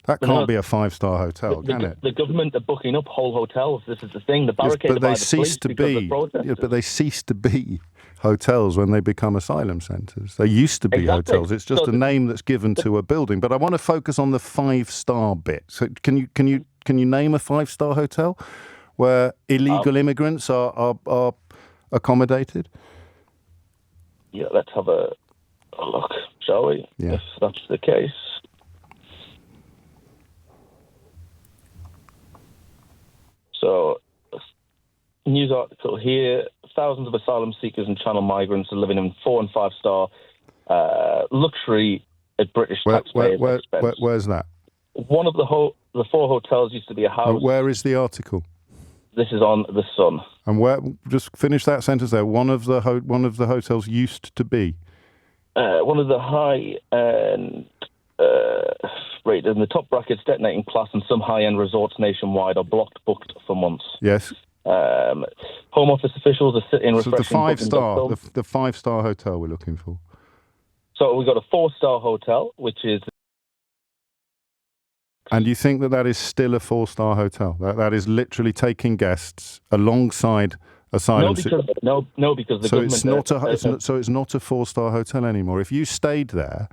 That can't be a 5-star hotel, can it? The government are booking up whole hotels. This is the thing. They're barricaded by the police because of protesters. Yes, but they cease to be hotels when they become asylum centres. They used to be hotels. It's just a name that's given to a building. But I want to focus on the 5-star bit. So can you name a 5-star hotel where illegal immigrants are accommodated? Yeah, let's have a look, shall we? Yeah. If that's the case. So, news article here. Thousands of asylum seekers and channel migrants are living in 4- and 5-star luxury at British taxpayers' expense. Where's that? One of the 4 hotels used to be a house. Where is the article? This is on The Sun. And where? Just finish that sentence there. One of the hotels used to be. One of the high-end, right in the top brackets, detonating class, and some high-end resorts nationwide are booked for months. Yes. Home Office officials are sitting refreshing. So the 5-star hotel we're looking for. So we've got a 4-star hotel, which is. And you think that is still a 4-star hotel? That is literally taking guests alongside asylum seekers? No, because the government... So it's not a 4-star hotel anymore. If you stayed there,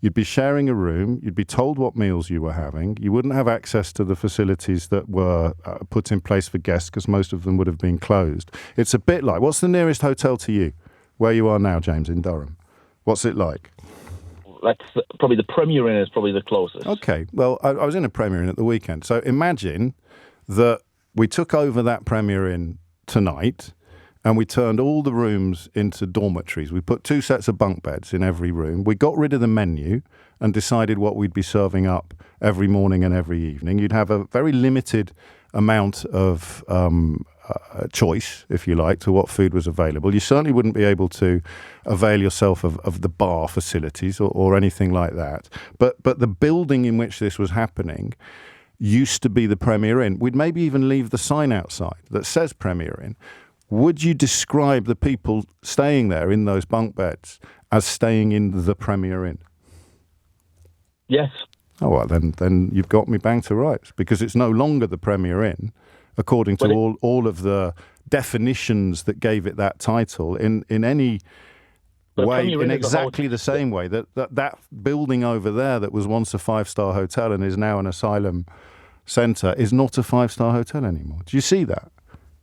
you'd be sharing a room, you'd be told what meals you were having, you wouldn't have access to the facilities that were put in place for guests because most of them would have been closed. It's a bit like... What's the nearest hotel to you, where you are now, James, in Durham? What's it like? That's probably the Premier Inn is probably the closest. Okay, well, I was in a Premier Inn at the weekend. So imagine that we took over that Premier Inn tonight and we turned all the rooms into dormitories. We put 2 sets of bunk beds in every room. We got rid of the menu and decided what we'd be serving up every morning and every evening. You'd have a very limited amount of choice, if you like, to what food was available. You certainly wouldn't be able to avail yourself of the bar facilities or anything like that. But the building in which this was happening used to be the Premier Inn. We'd maybe even leave the sign outside that says Premier Inn. Would you describe the people staying there in those bunk beds as staying in the Premier Inn? Yes. Oh, well, then you've got me bang to rights, because it's no longer the Premier Inn, according to all of the definitions that gave it that title, in any way, in exactly the same way that building over there that was once a 5-star hotel and is now an asylum centre is not a 5-star hotel anymore. Do you see that?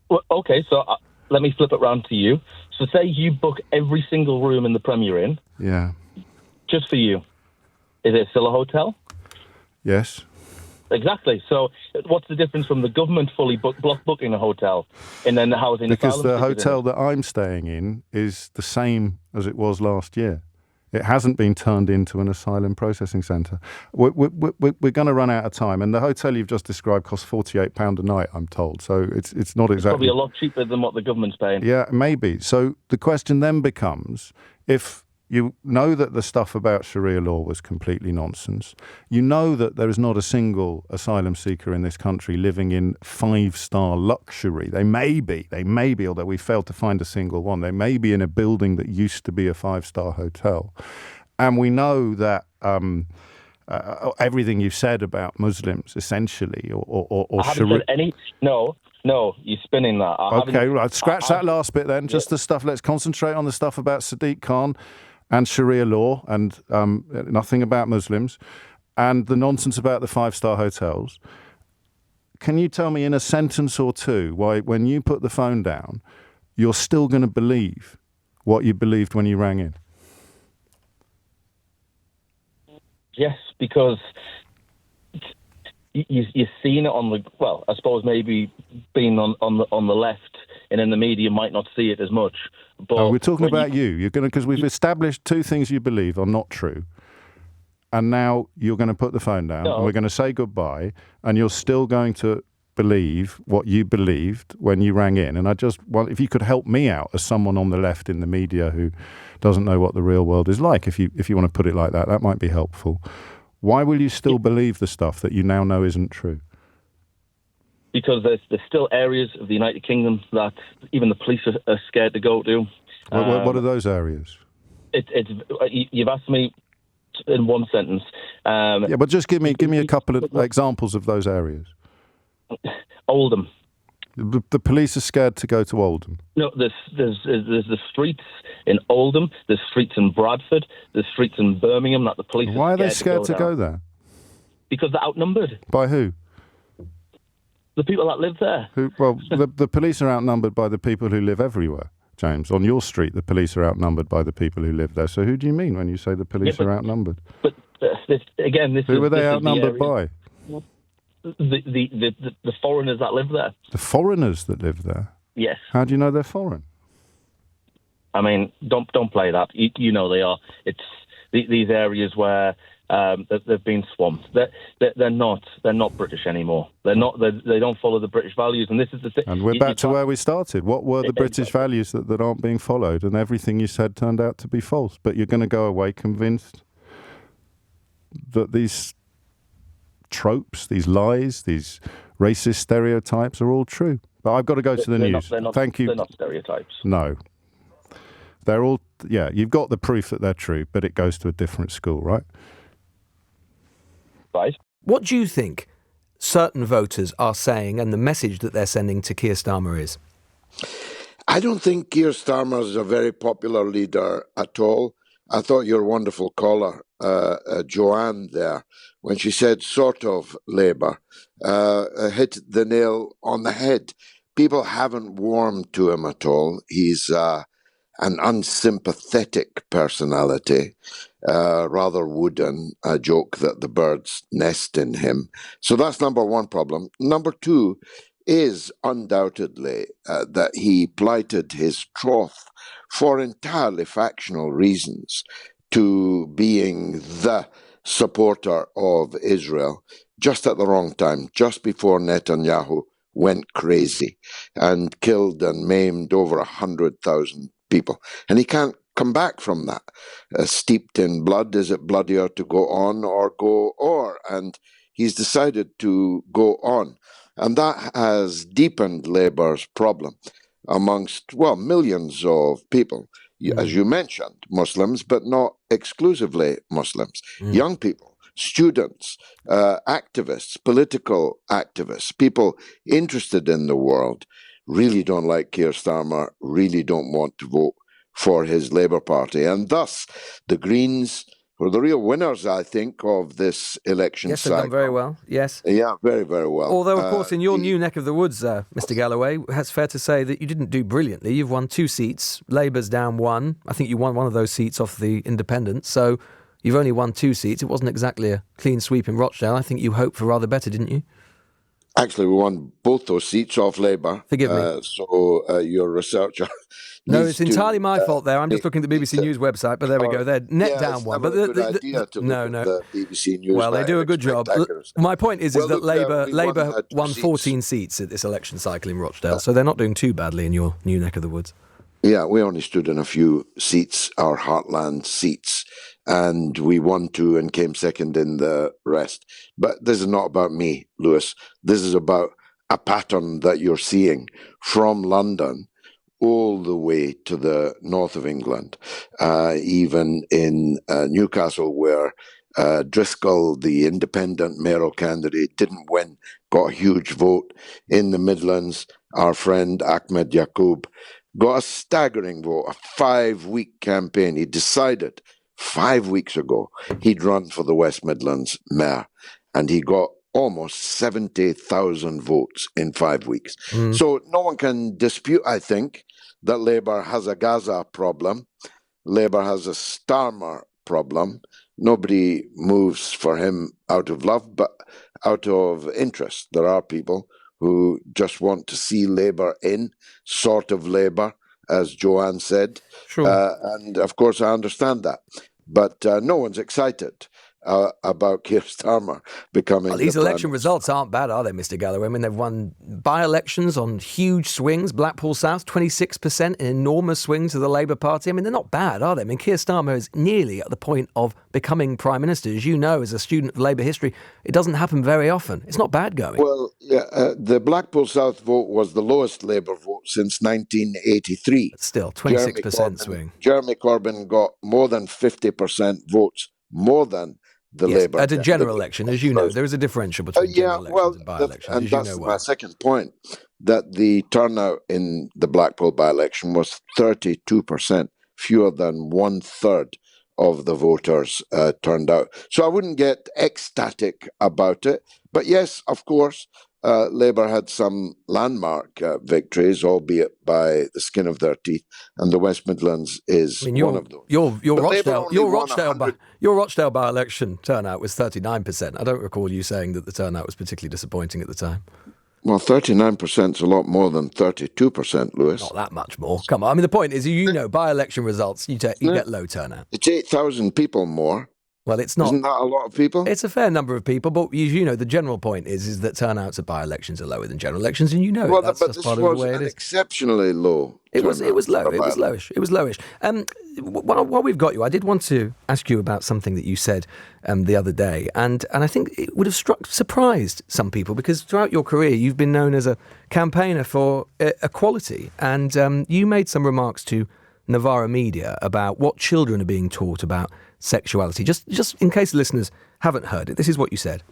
Well, okay, so let me flip it round to you. So say you book every single room in the Premier Inn. Yeah. Just for you. Is it still a hotel? Yes. Exactly. So what's the difference from the government fully block booking a hotel and then the housing? Because the hotel that I'm staying in is the same as it was last year. It hasn't been turned into an asylum processing centre. We're going to run out of time, and the hotel you've just described costs £48 a night, I'm told. So it's not exactly... It's probably a lot cheaper than what the government's paying. Yeah, maybe. So the question then becomes, if you know that the stuff about Sharia law was completely nonsense, you know that there is not a single asylum seeker in this country living in 5-star luxury. They may be, although we failed to find a single one. They may be in a building that used to be a 5-star hotel. And we know that everything you've said about Muslims, essentially, or I haven't said any... No, you're spinning that. Okay, right. Scratch that last bit then. Just the stuff. Let's concentrate on the stuff about Sadiq Khan and Sharia law and nothing about Muslims and the nonsense about the 5-star hotels. Can you tell me in a sentence or two why, when you put the phone down, you're still going to believe what you believed when you rang in? Yes, because you've seen it on the... Well, I suppose maybe being on the left and in the media might not see it as much. But we're talking about you. You're going to, because we've established two things you believe are not true, and now you're going to put the phone down, and we're going to say goodbye, and you're still going to believe what you believed when you rang in. And I just want, if you could help me out as someone on the left in the media who doesn't know what the real world is like, if you want to put it like that, that might be helpful. Why will you still believe the stuff that you now know isn't true? Because there's still areas of the United Kingdom that even the police are scared to go to. What are those areas? You've asked me in one sentence. Yeah, but just give me a couple of examples of those areas. Oldham. The police are scared to go to Oldham. No, there's the streets in Oldham. There's streets in Bradford. There's streets in Birmingham that the police. Why are they scared to go there? Because they're outnumbered. By who? The people that live there. Well, the police are outnumbered by the people who live everywhere, James. On your street, the police are outnumbered by the people who live there. So who do you mean when you say the police are outnumbered? But who are they outnumbered by? The foreigners that live there. The foreigners that live there? Yes. How do you know they're foreign? I mean, don't play that. You know they are. It's these areas where they've been swamped. They're not British anymore. They don't follow the British values, and this is the thing. And we're back to where we started. What were the British values that aren't being followed? And everything you said turned out to be false. But you're going to go away convinced that these tropes, these lies, these racist stereotypes are all true. But I've got to go to the news. Thank you. They're not stereotypes. No. They're all, you've got the proof that they're true, but it goes to a different school, right? Right. What do you think certain voters are saying and the message that they're sending to Keir Starmer is? I don't think Keir Starmer is a very popular leader at all. I thought your wonderful caller, Joanne there, when she said sort of Labour, hit the nail on the head. People haven't warmed to him at all. He's an unsympathetic personality, rather wooden, a joke that the birds nest in him. So that's number one problem. Number two is undoubtedly that he plighted his troth for entirely factional reasons to being the supporter of Israel just at the wrong time, just before Netanyahu went crazy and killed and maimed over 100,000 people. And he can't come back from that. Steeped in blood, is it bloodier to go on or go o'er? And he's decided to go on. And that has deepened Labour's problem amongst, millions of people. As you mentioned, Muslims, but not exclusively Muslims. Young people, students, activists, political activists, people interested in the world, really don't like Keir Starmer, really don't want to vote for his Labour Party. And thus, the Greens were the real winners, I think, of this election cycle. Yes, they've done very well, yes. Yeah, very, very well. Although, of course, in your new neck of the woods, Mr Galloway, it's fair to say that you didn't do brilliantly. You've won 2 seats, Labour's down 1. I think you won one of those seats off the independents. So You've only won 2 seats. It wasn't exactly a clean sweep in Rochdale. I think you hoped for rather better, didn't you? Actually, we won both those seats off Labour. Forgive me. So your researcher... No, it's entirely my fault there. I'm just looking at the BBC News website, but there we go. They're net down one. But the BBC News. Well, they do a good job. My point is that Labour won 14 seats at this election cycle in Rochdale, so they're not doing too badly in your new neck of the woods. Yeah, we only stood in a few seats, our heartland seats, and we won 2 and came second in the rest. But this is not about me, Lewis. This is about a pattern that you're seeing from London all the way to the north of England, even in Newcastle, where Driscoll, the independent mayoral candidate, didn't win, got a huge vote. In the Midlands, our friend Ahmed Yaqub got a staggering vote, a 5-week campaign. He decided 5 weeks ago he'd run for the West Midlands mayor, and he got almost 70,000 votes in 5 weeks. So no one can dispute, I think, that Labour has a Gaza problem. Labour has a Starmer problem. Nobody moves for him out of love, but out of interest. There are people who just want to see Labour in, sort of Labour, as Joanne said. Sure. And of course, I understand that. But no one's excited about Keir Starmer becoming... Well, these election results aren't bad, are they, Mr. Galloway? I mean, they've won by-elections on huge swings. Blackpool South, 26%, an enormous swing to the Labour Party. I mean, they're not bad, are they? I mean, Keir Starmer is nearly at the point of becoming Prime Minister. As you know, as a student of Labour history, it doesn't happen very often. It's not bad going. Well, yeah, the Blackpool South vote was the lowest Labour vote since 1983. But still, 26% swing. Jeremy Corbyn got more than 50% votes, more than the Labour. At a general election, as you know, there is a differential between general elections and by-elections. And that's my second point, that the turnout in the Blackpool by-election was 32%, fewer than 1/3 of the voters turned out. So I wouldn't get ecstatic about it. But yes, of course, Labour had some landmark victories, albeit by the skin of their teeth, and the West Midlands is one of those. Your Rochdale by-election turnout was 39%. I don't recall you saying that the turnout was particularly disappointing at the time. Well, 39% is a lot more than 32%, Lewis. Not that much more. Come on. I mean, the point is, you know, by-election results, you get low turnout. It's 8,000 people more. Well, it's not. Isn't that a lot of people? It's a fair number of people, but you know, the general point is that turnouts at by-elections are lower than general elections, and you know that's just part of the way it is. Exceptionally low. It was low. It was lowish. It was lowish. While we've got you, I did want to ask you about something that you said the other day, and I think it would have surprised some people, because throughout your career you've been known as a campaigner for equality, and you made some remarks to Novara Media about what children are being taught about sexuality. Just in case the listeners haven't heard it, this is what you said.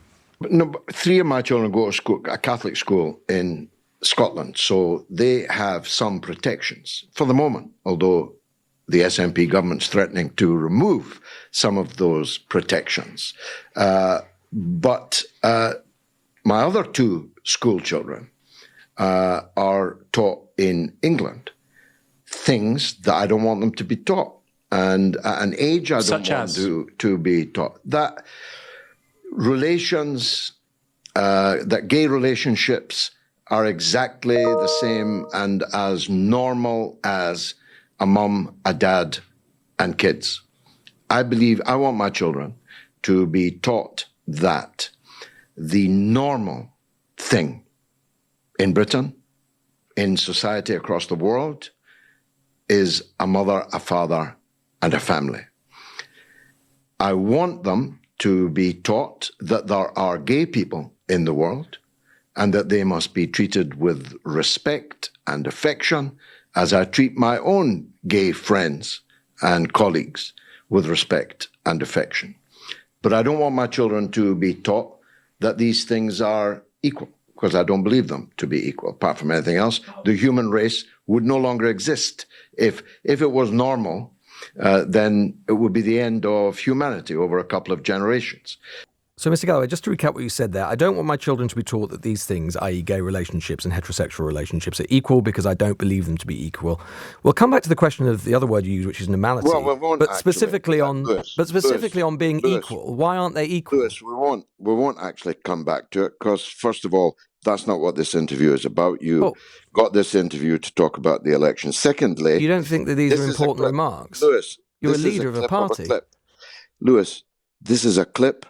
No, 3 of my children go to school, a Catholic school in Scotland, so they have some protections for the moment, although the SNP government's threatening to remove some of those protections. But my other 2 school children are taught in England things that I don't want them to be taught, and at an age I don't want to be taught. That relations, that gay relationships are exactly the same and as normal as a mum, a dad, and kids. I want my children to be taught that the normal thing in Britain, in society across the world, is a mother, a father, and a family. I want them to be taught that there are gay people in the world and that they must be treated with respect and affection, as I treat my own gay friends and colleagues with respect and affection. But I don't want my children to be taught that these things are equal, because I don't believe them to be equal. Apart from anything else, the human race would no longer exist. If it was normal, then it would be the end of humanity over a couple of generations. So, Mr. Galloway, just to recap what you said there, I don't want my children to be taught that these things, i.e. gay relationships and heterosexual relationships, are equal because I don't believe them to be equal. We'll come back to the question of the other word you use, which is normality. Well, we won't but specifically on being Lewis, equal. Why aren't they equal? Lewis, we won't actually come back to it because, first of all, that's not what this interview is about. You got this interview to talk about the election. Secondly, you don't think that these are important remarks? Lewis, you're a leader of a party. Lewis, this is a clip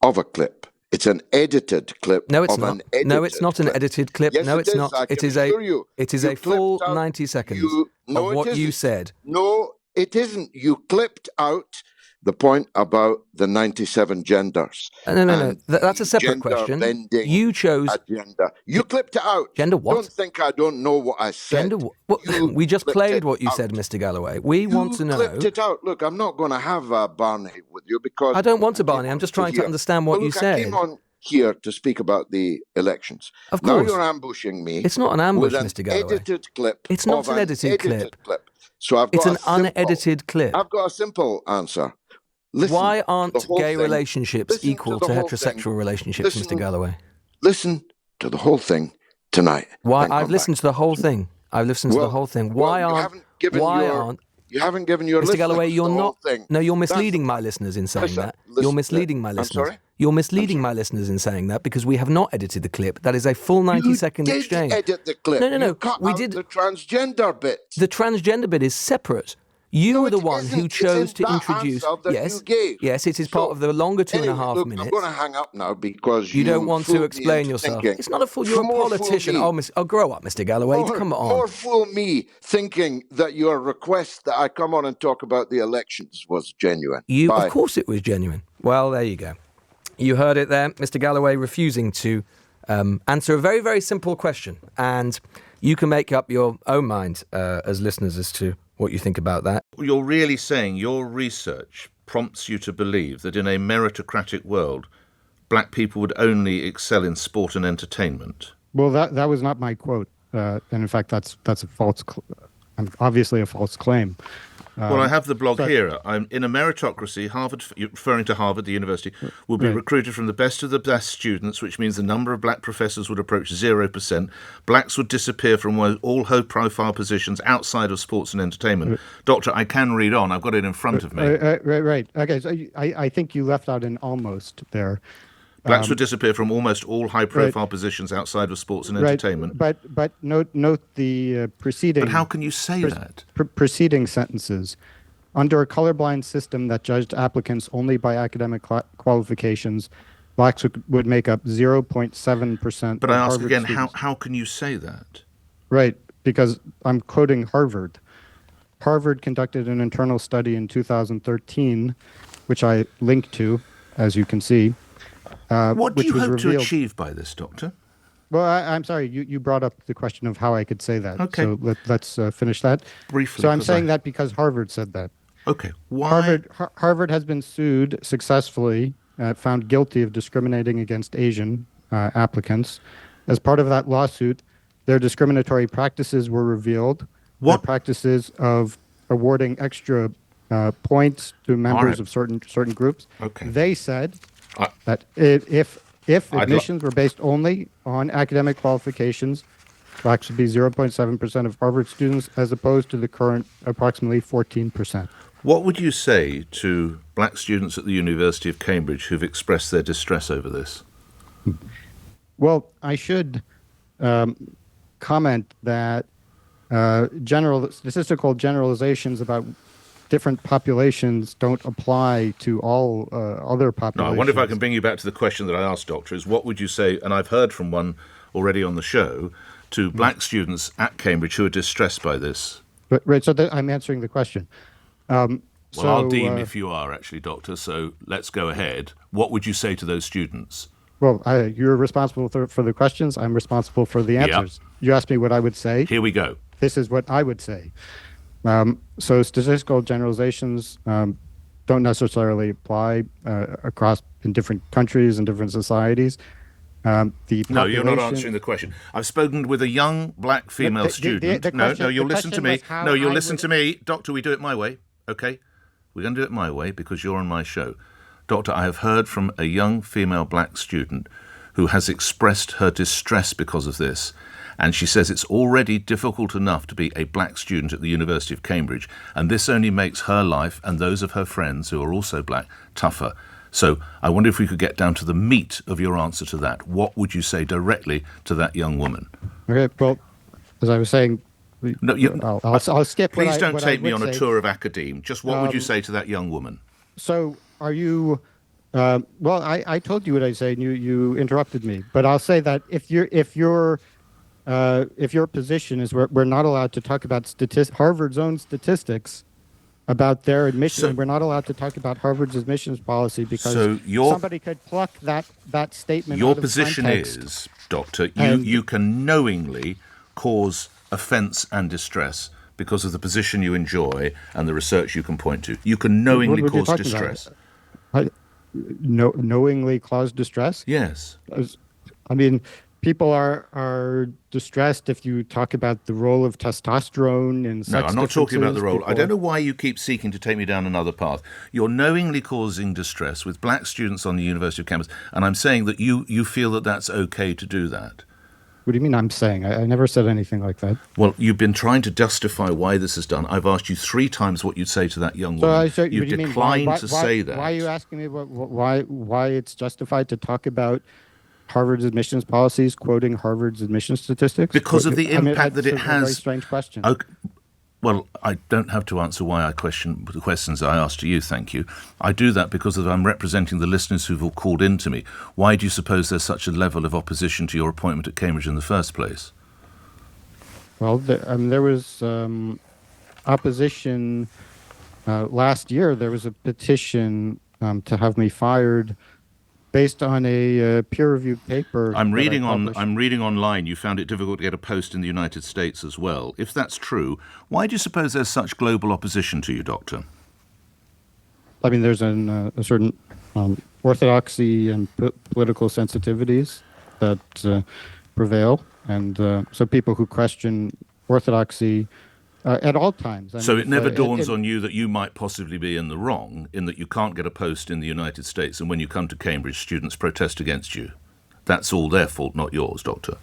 of a clip. It's an edited clip. No, it's not. No, it's not clip. an edited clip. Yes, no, it's not. It is a full 90 seconds of what you said. No, it isn't. You clipped out the point about the 97 genders. No. That's a separate question. You chose agenda. You clipped it out. Gender what? Don't think I don't know what I said. We just played what you said, Mr. Galloway. We want to know. You clipped it out. Look, I'm not going to have a Barney with you because I don't want a Barney. I'm just trying to understand what you said. I came on here to speak about the elections. Of course. Now you're ambushing me. It's not an ambush, Mr. Galloway. Edited clip. It's not an edited clip. So it's an unedited clip. I've got a simple answer. Why aren't gay relationships equal to heterosexual relationships, Mr. Galloway? Listen to the whole thing tonight. Why? I've listened to the whole thing. Why aren't? You haven't given your Mr. Galloway, you're not. Thing. No, you're misleading my listeners in saying that. You're misleading my listeners. I'm sorry? You're misleading my listeners in saying that because we have not edited the clip. That is a full 90-second exchange. You did edit the clip. No. You cut out the transgender bit. The transgender bit is separate. You were the one who chose to introduce. Yes, it is part of the longer 2.5 minutes. I'm going to hang up now because you don't want to explain yourself. Thinking. It's not a fool. You're a politician. Oh, grow up, Mr. Galloway. Come on. Or fool me thinking that your request that I come on and talk about the elections was genuine. Of course, it was genuine. Well, there you go. You heard it there, Mr. Galloway refusing to answer a very, very simple question, and you can make up your own mind as listeners as to what you think about that. You're really saying your research prompts you to believe that in a meritocratic world, black people would only excel in sport and entertainment? Well, that was not my quote, and in fact, that's a false, obviously a false claim. Well, I have the blog here. I'm in a meritocracy. Harvard, referring to Harvard, the university, will be recruited from the best of the best students, which means the number of black professors would approach 0%. Blacks would disappear from all high-profile positions outside of sports and entertainment. Doctor, I can read on. I've got it in front of me. Right. Okay, so I think you left out an almost there. Blacks would disappear from almost all high-profile positions outside of sports and entertainment. But note the preceding. But how can you say that? Preceding sentences. Under a colorblind system that judged applicants only by academic qualifications, blacks would make up 0.7%. But I ask again, how can you say that? Right, because I'm quoting Harvard. Harvard conducted an internal study in 2013, which I linked to, as you can see. What do you hope to achieve by this, Doctor? Well, I'm sorry, you brought up the question of how I could say that. Okay. So let's finish that. Briefly. So I'm saying that because Harvard said that. Okay. Why? Harvard has been sued successfully, found guilty of discriminating against Asian applicants. As part of that lawsuit, their discriminatory practices were revealed. What? Their practices of awarding extra points to members of certain groups. Okay. They said that if admissions were based only on academic qualifications, blacks would be 0.7% of Harvard students as opposed to the current approximately 14%. What would you say to black students at the University of Cambridge who've expressed their distress over this? Well, I should comment that statistical generalizations about different populations don't apply to all other populations. No, I wonder if I can bring you back to the question that I asked, Doctor, is what would you say, and I've heard from one already on the show, to black students at Cambridge who are distressed by this? Right, so I'm answering the question. I'll deem if you are, actually, Doctor, so let's go ahead. What would you say to those students? Well, you're responsible for the questions. I'm responsible for the answers. Yep. You asked me what I would say. Here we go. This is what I would say. So statistical generalizations don't necessarily apply across in different countries and different societies. No, you're not answering the question. I've spoken with a young black female student. No, you'll listen to me. No, you'll listen to me. Doctor, we do it my way, okay? We're going to do it my way because you're on my show. Doctor, I have heard from a young female black student who has expressed her distress because of this, and she says it's already difficult enough to be a black student at the University of Cambridge, and this only makes her life and those of her friends who are also black tougher. So I wonder if we could get down to the meat of your answer to that. What would you say directly to that young woman? Okay, well, as I was saying, no, I'll skip. Please don't take me on a tour of academe. Just what would you say to that young woman? So are you... well, I told you what I say, and you interrupted me. But I'll say that if your position is we're not allowed to talk about Harvard's own statistics about their admission, we're not allowed to talk about Harvard's admissions policy because somebody could pluck that statement. Your out of position context. is, Doctor, you can knowingly cause offence and distress because of the position you enjoy and the research you can point to. You can knowingly cause distress. Knowingly cause distress? Yes. I mean, people are distressed if you talk about the role of testosterone in sex. No, I'm not talking about the role. People... I don't know why you keep seeking to take me down another path. You're knowingly causing distress with black students on the University of Cambridge, and I'm saying that you feel that that's okay to do that. What do you mean I'm saying? I never said anything like that. Well, you've been trying to justify why this is done. I've asked you 3 times what you'd say to that young woman. You've declined to say that. Why are you asking me why it's justified to talk about Harvard's admissions policies, quoting Harvard's admissions statistics? Because of the impact that it has. That's a very strange question. Okay. Well, I don't have to answer why I question the questions I asked to you, thank you. I do that because I'm representing the listeners who've all called in to me. Why do you suppose there's such a level of opposition to your appointment at Cambridge in the first place? Well, there was opposition last year. There was a petition to have me fired based on a peer-reviewed paper. I'm reading online. You found it difficult to get a post in the United States as well. If that's true, why do you suppose there's such global opposition to you, Doctor? I mean, there's a certain orthodoxy and political sensitivities that prevail, and so people who question orthodoxy at all times. So it never dawns on you that you might possibly be in the wrong, in that you can't get a post in the United States, and when you come to Cambridge, students protest against you. That's all their fault, not yours, Doctor.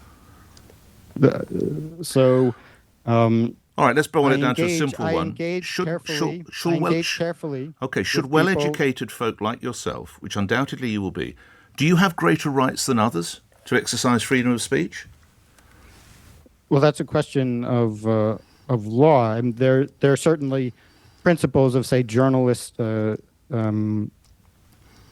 All right, let's boil it down to a simple one. Carefully. Okay, should well-educated folk like yourself, which undoubtedly you will be, do you have greater rights than others to exercise freedom of speech? Well, that's a question of law. I mean, there are certainly principles of, say, journalists that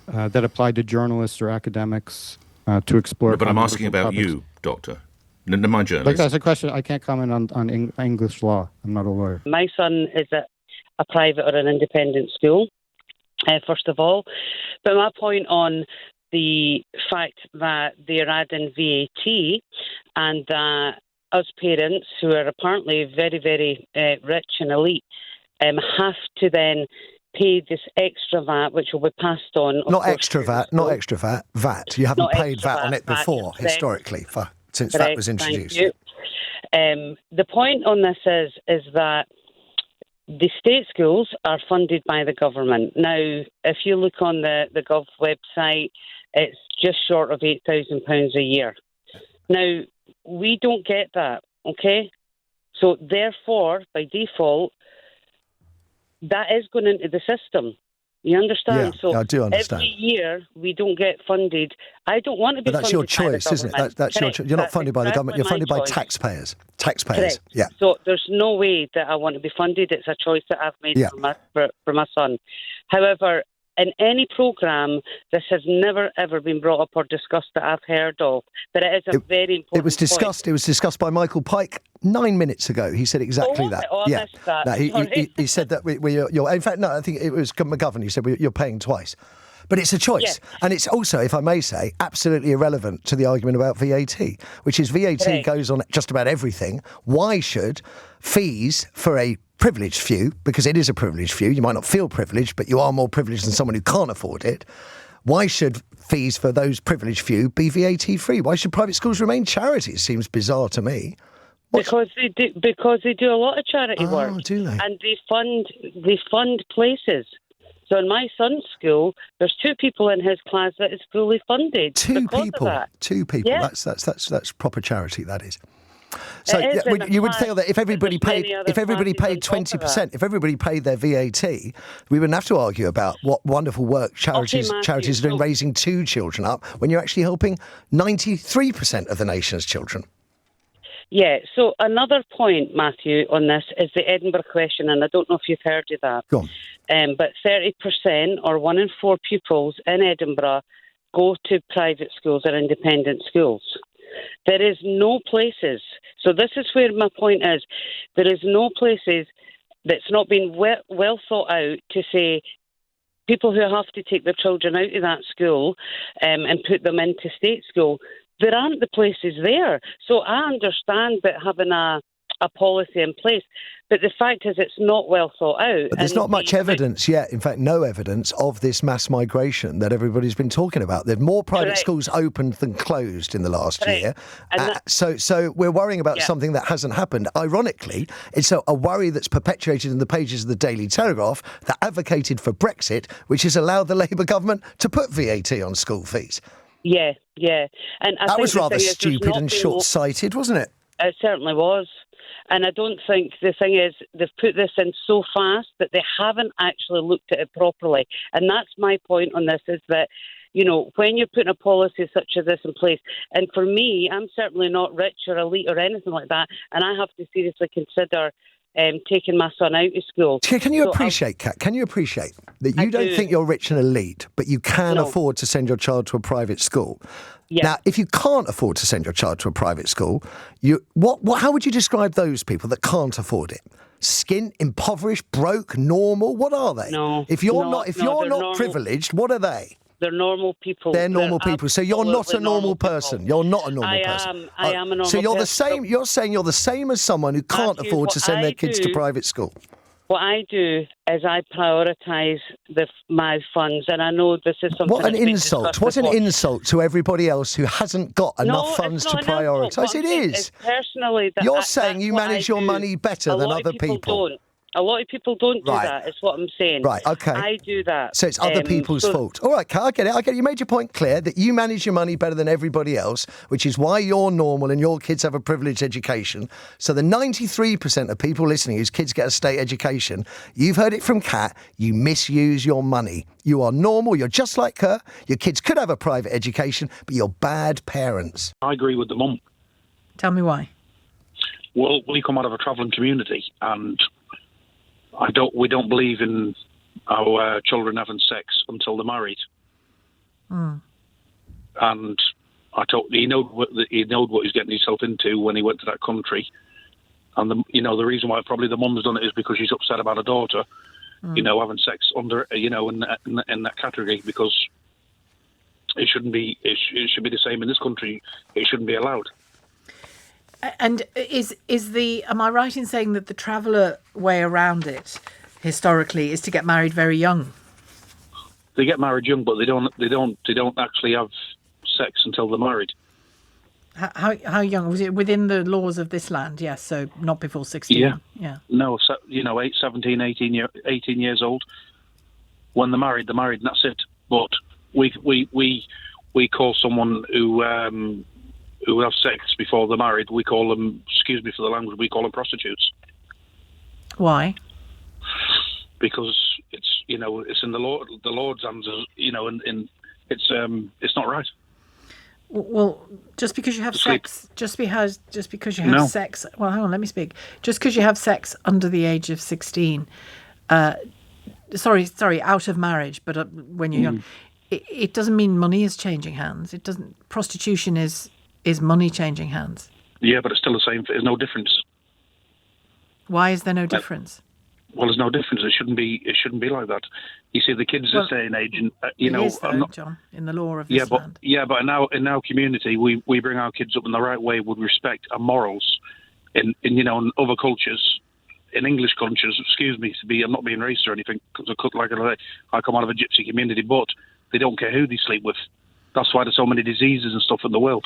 apply to journalists or academics to explore. No, but I'm asking about you, Doctor. No, my journalist. Like, that's a question. I can't comment on English law. I'm not a lawyer. My son is at a private or an independent school, first of all. But my point on the fact that they're adding VAT and that us parents, who are apparently very, very rich and elite, have to then pay this extra VAT, which will be passed on. Not extra VAT. VAT. You haven't paid VAT on it before, historically, since that was introduced. Thank you. The point on this is that the state schools are funded by the government. Now, if you look on the Gov website, it's just short of £8,000 a year. Now, we don't get that, okay? So, therefore, by default, that is going into the system. You understand? Yeah, I do understand. Every year, we don't get funded. I don't want to be funded. But that's your choice, isn't it? That's your choice. You're not funded by the government. You're funded by taxpayers. Taxpayers, yeah. So, there's no way that I want to be funded. It's a choice that I've made for my son. However, in any programme, this has never, ever been brought up or discussed that I've heard of. But it is a very important It was discussed. point. It was discussed by Michael Pike 9 minutes ago. He said exactly that. I missed that. No, he said that you're. In fact, no, I think it was McGovern. He said you're paying twice. But it's a choice. Yes. And it's also, if I may say, absolutely irrelevant to the argument about VAT, which is VAT goes on just about everything. Why should fees for a privileged few, because it is a privileged few, you might not feel privileged, but you are more privileged than someone who can't afford it. Why should fees for those privileged few be VAT free? Why should private schools remain charity? It seems bizarre to me. Because they do a lot of charity work. Do they? And they fund places. So in my son's school, there's 2 people in his class that is fully funded. 2 people. 2 people. Yeah. That's proper charity. That is. So is, you would feel that if everybody paid 20%, if everybody paid their VAT, we wouldn't have to argue about what wonderful work charities are doing, raising 2 children up, when you're actually helping 93% of the nation's children. Yeah, so another point, Matthew, on this is the Edinburgh question, and I don't know if you've heard of that. Go on. But 30% or 1 in 4 pupils in Edinburgh go to private schools or independent schools. There is no places, so this is where my point is, there is no places that's not been well thought out to say people who have to take their children out of that school and put them into state school, there aren't the places there. So I understand that having a policy in place, but the fact is it's not well thought out. But there's not much evidence yet, in fact no evidence of this mass migration that everybody's been talking about. There's more private schools opened than closed in the last year. So we're worrying about something that hasn't happened. Ironically, it's a worry that's perpetuated in the pages of the Daily Telegraph that advocated for Brexit, which has allowed the Labour government to put VAT on school fees. Yeah. And that was rather stupid and short-sighted, wasn't it? It certainly was. And I don't think, the thing is, they've put this in so fast that they haven't actually looked at it properly. And that's my point on this, is that, you know, when you're putting a policy such as this in place, and for me, I'm certainly not rich or elite or anything like that, and I have to seriously consider taking my son out of school. Can you appreciate, Kat, can you appreciate that you don't think you're rich and elite, but you can afford to send your child to a private school? Yeah. Now, if you can't afford to send your child to a private school, how would you describe those people that can't afford it? Skint, impoverished, broke, normal? What are they? No. If you're not privileged, what are they? They're normal people. They're normal people. So you're not a normal person. You're not a normal person. I am a normal person. So you're the same. You're saying you're the same as someone who can't afford to send their kids to private school. What I do is I prioritise my funds, and I know this is something. What an insult! What an insult to everybody else who hasn't got enough funds to prioritise. It is. Personally, you're saying you manage your money better than other people. Don't. A lot of people don't do that, is what I'm saying. Right, okay. I do that. So it's other people's fault. All right, Kat, I get it. You made your point clear that you manage your money better than everybody else, which is why you're normal and your kids have a privileged education. So the 93% of people listening whose kids get a state education, you've heard it from Kat, you misuse your money. You are normal, you're just like her. Your kids could have a private education, but you're bad parents. I agree with the mum. Tell me why. Well, we come out of a travelling community, and we don't believe in our children having sex until they're married. Mm. And he knowed what he's getting himself into when he went to that country. And the reason why probably the mum's done it is because she's upset about her daughter, having sex under, in that category, because it shouldn't be. It should be the same in this country. It shouldn't be allowed. And am I right in saying that the traveller way around it historically is to get married very young? They get married young, but they don't actually have sex until they're married. How young? Was it within the laws of this land? Yes, so not before 16. Yeah. No, 17, 18 years old. When they're married, and that's it. But we call someone who have sex before they're married, we call them, excuse me for the language, we call them prostitutes. Why? Because it's in the Lord's hands, and it's not right. Well, just because you have sex, just because you have sex. Well, hang on, let me speak. Just because you have sex under the age of 16, sorry, out of marriage, but when you're young, it doesn't mean money is changing hands. It doesn't. Prostitution is money changing hands. Yeah, but it's still the same. There's no difference. Why is there no difference? Well, there's no difference. It shouldn't be like that. You see, the kids are staying age, and it is, though, John, in the law of this land. But in our community, we bring our kids up in the right way with respect and morals. In other cultures, in English cultures, excuse me, I'm not being racist or anything, because I come out of a gypsy community, but they don't care who they sleep with. That's why there's so many diseases and stuff in the world.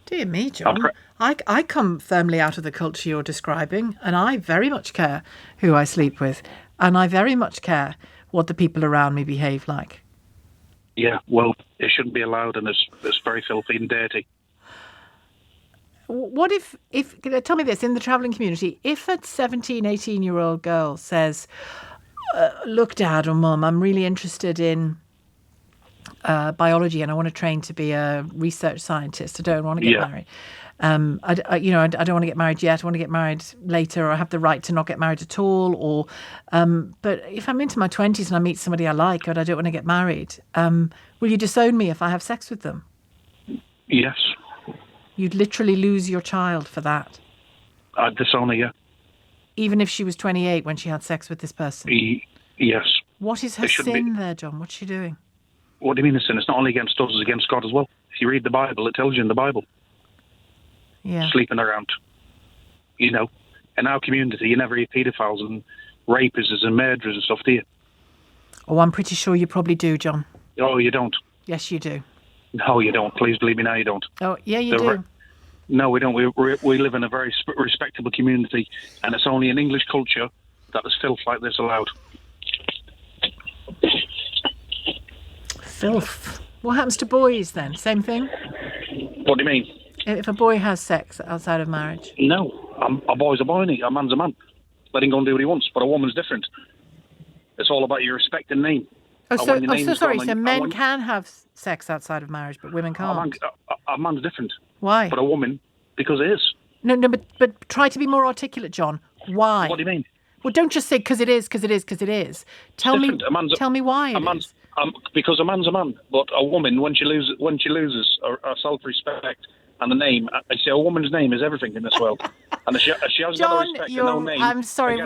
Dear me, John. I come firmly out of the culture you're describing, and I very much care who I sleep with, and I very much care what the people around me behave like. Yeah, well, it shouldn't be allowed, and it's very filthy and dirty. What if tell me this, in the travelling community, if a 17, 18-year-old girl says, look, Dad or Mum, I'm really interested in biology and I want to train to be a research scientist. I don't want to get married. I don't want to get married yet. I want to get married later, or I have the right to not get married at all. Or, but if I'm into my 20s and I meet somebody I like, but I don't want to get married, will you disown me if I have sex with them? Yes. You'd literally lose your child for that. I'd disown her, yeah. Even if she was 28 when she had sex with this person? Yes. What is her sin there, John? What's she doing? What do you mean the sin? It's not only against us, it's against God as well. If you read the Bible, it tells you in the Bible. Yeah. Sleeping around. You know, in our community, you never hear paedophiles and rapists and murderers and stuff, do you? Oh, I'm pretty sure you probably do, John. Oh, you don't? Yes, you do. No, you don't. Please believe me, now you don't. Oh, yeah, you do. No, we don't. We live in a very respectable community, and it's only in English culture that there's filth like this allowed. Filth. What happens to boys then? Same thing? What do you mean? If a boy has sex outside of marriage? No, a boy's a boy, a man's a man. Let him go and do what he wants, but a woman's different. It's all about your respect and name. So men can have sex outside of marriage, but women can't? A man's different. Why? But a woman, because it is. No, but try to be more articulate, John. Why? What do you mean? Well, don't just say because it is, because it is, because it is. Tell me why it is. Because a man's a man, but a woman, when she loses her self-respect and the name, I say a woman's name is everything in this world. And if she hasn't got the respect and no name, I'm sorry,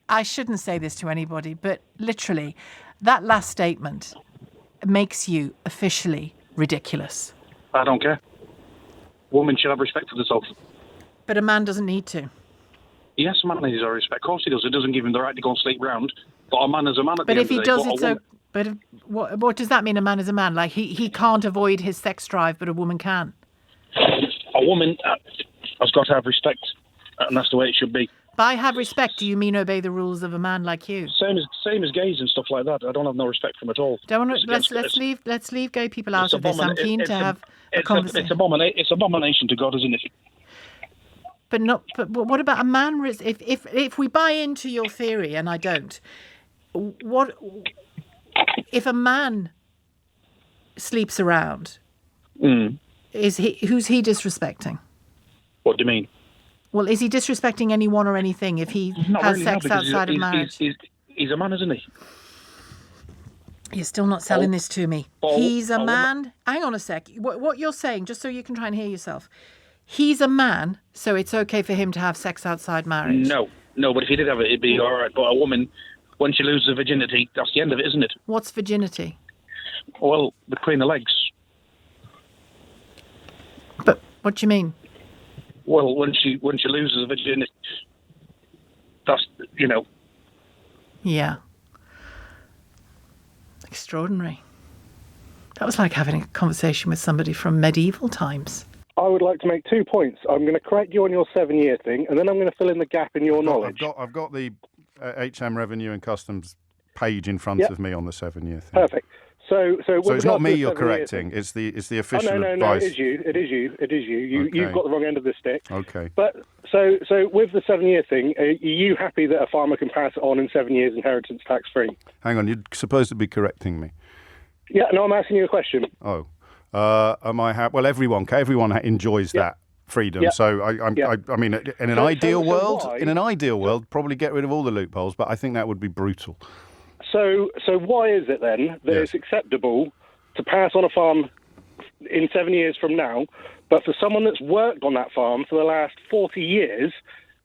I shouldn't say this to anybody, but literally, that last statement makes you officially ridiculous. I don't care. Women should have respect for themselves. But a man doesn't need to. Yes, a man needs our respect. Of course he does. It doesn't give him the right to go and sleep round. But a man is a man at the end of the day. But if he does, But what does that mean, a man is a man? Like, he can't avoid his sex drive, but a woman can? A woman has got to have respect, and that's the way it should be. By have respect, do you mean obey the rules of a man like you? Same as gays and stuff like that. I don't have no respect for them at all. Let's leave gay people out of this. I'm keen to have a conversation. It's abomination to God, isn't it? But what about a man? If we buy into your theory, and I don't, what if a man sleeps around? Who's he disrespecting? What do you mean? Well, is he disrespecting anyone or anything if he has sex outside of marriage? He's a man, isn't he? You're still not selling this to me. He's a man. Hang on a sec. What you're saying, just so you can try and hear yourself. He's a man, so it's okay for him to have sex outside marriage. No, but if he did have it, it'd be all right. But a woman, when she loses her virginity, that's the end of it, isn't it? What's virginity? Well, between the legs. But what do you mean? Well, when she loses her virginity, that's, Yeah. Extraordinary. That was like having a conversation with somebody from medieval times. I would like to make 2 points. I'm going to correct you on your 7-year thing, and then I'm going to fill in the gap in your knowledge. I've got the HM Revenue and Customs page in front of me on the 7-year thing. Perfect. So it's not me you're correcting. It's the official advice. No. It is you. Okay. You've got the wrong end of the stick. Okay. But so with the 7-year thing, are you happy that a farmer can pass it on in 7 years inheritance tax free? Hang on, you're supposed to be correcting me. Yeah. No, I'm asking you a question. Oh. Am I happy? Well, everyone enjoys that freedom. So I mean, in an ideal world, probably get rid of all the loopholes. But I think that would be brutal. So why is it then that it's acceptable to pass on a farm in 7 years from now, but for someone that's worked on that farm for the last 40 years,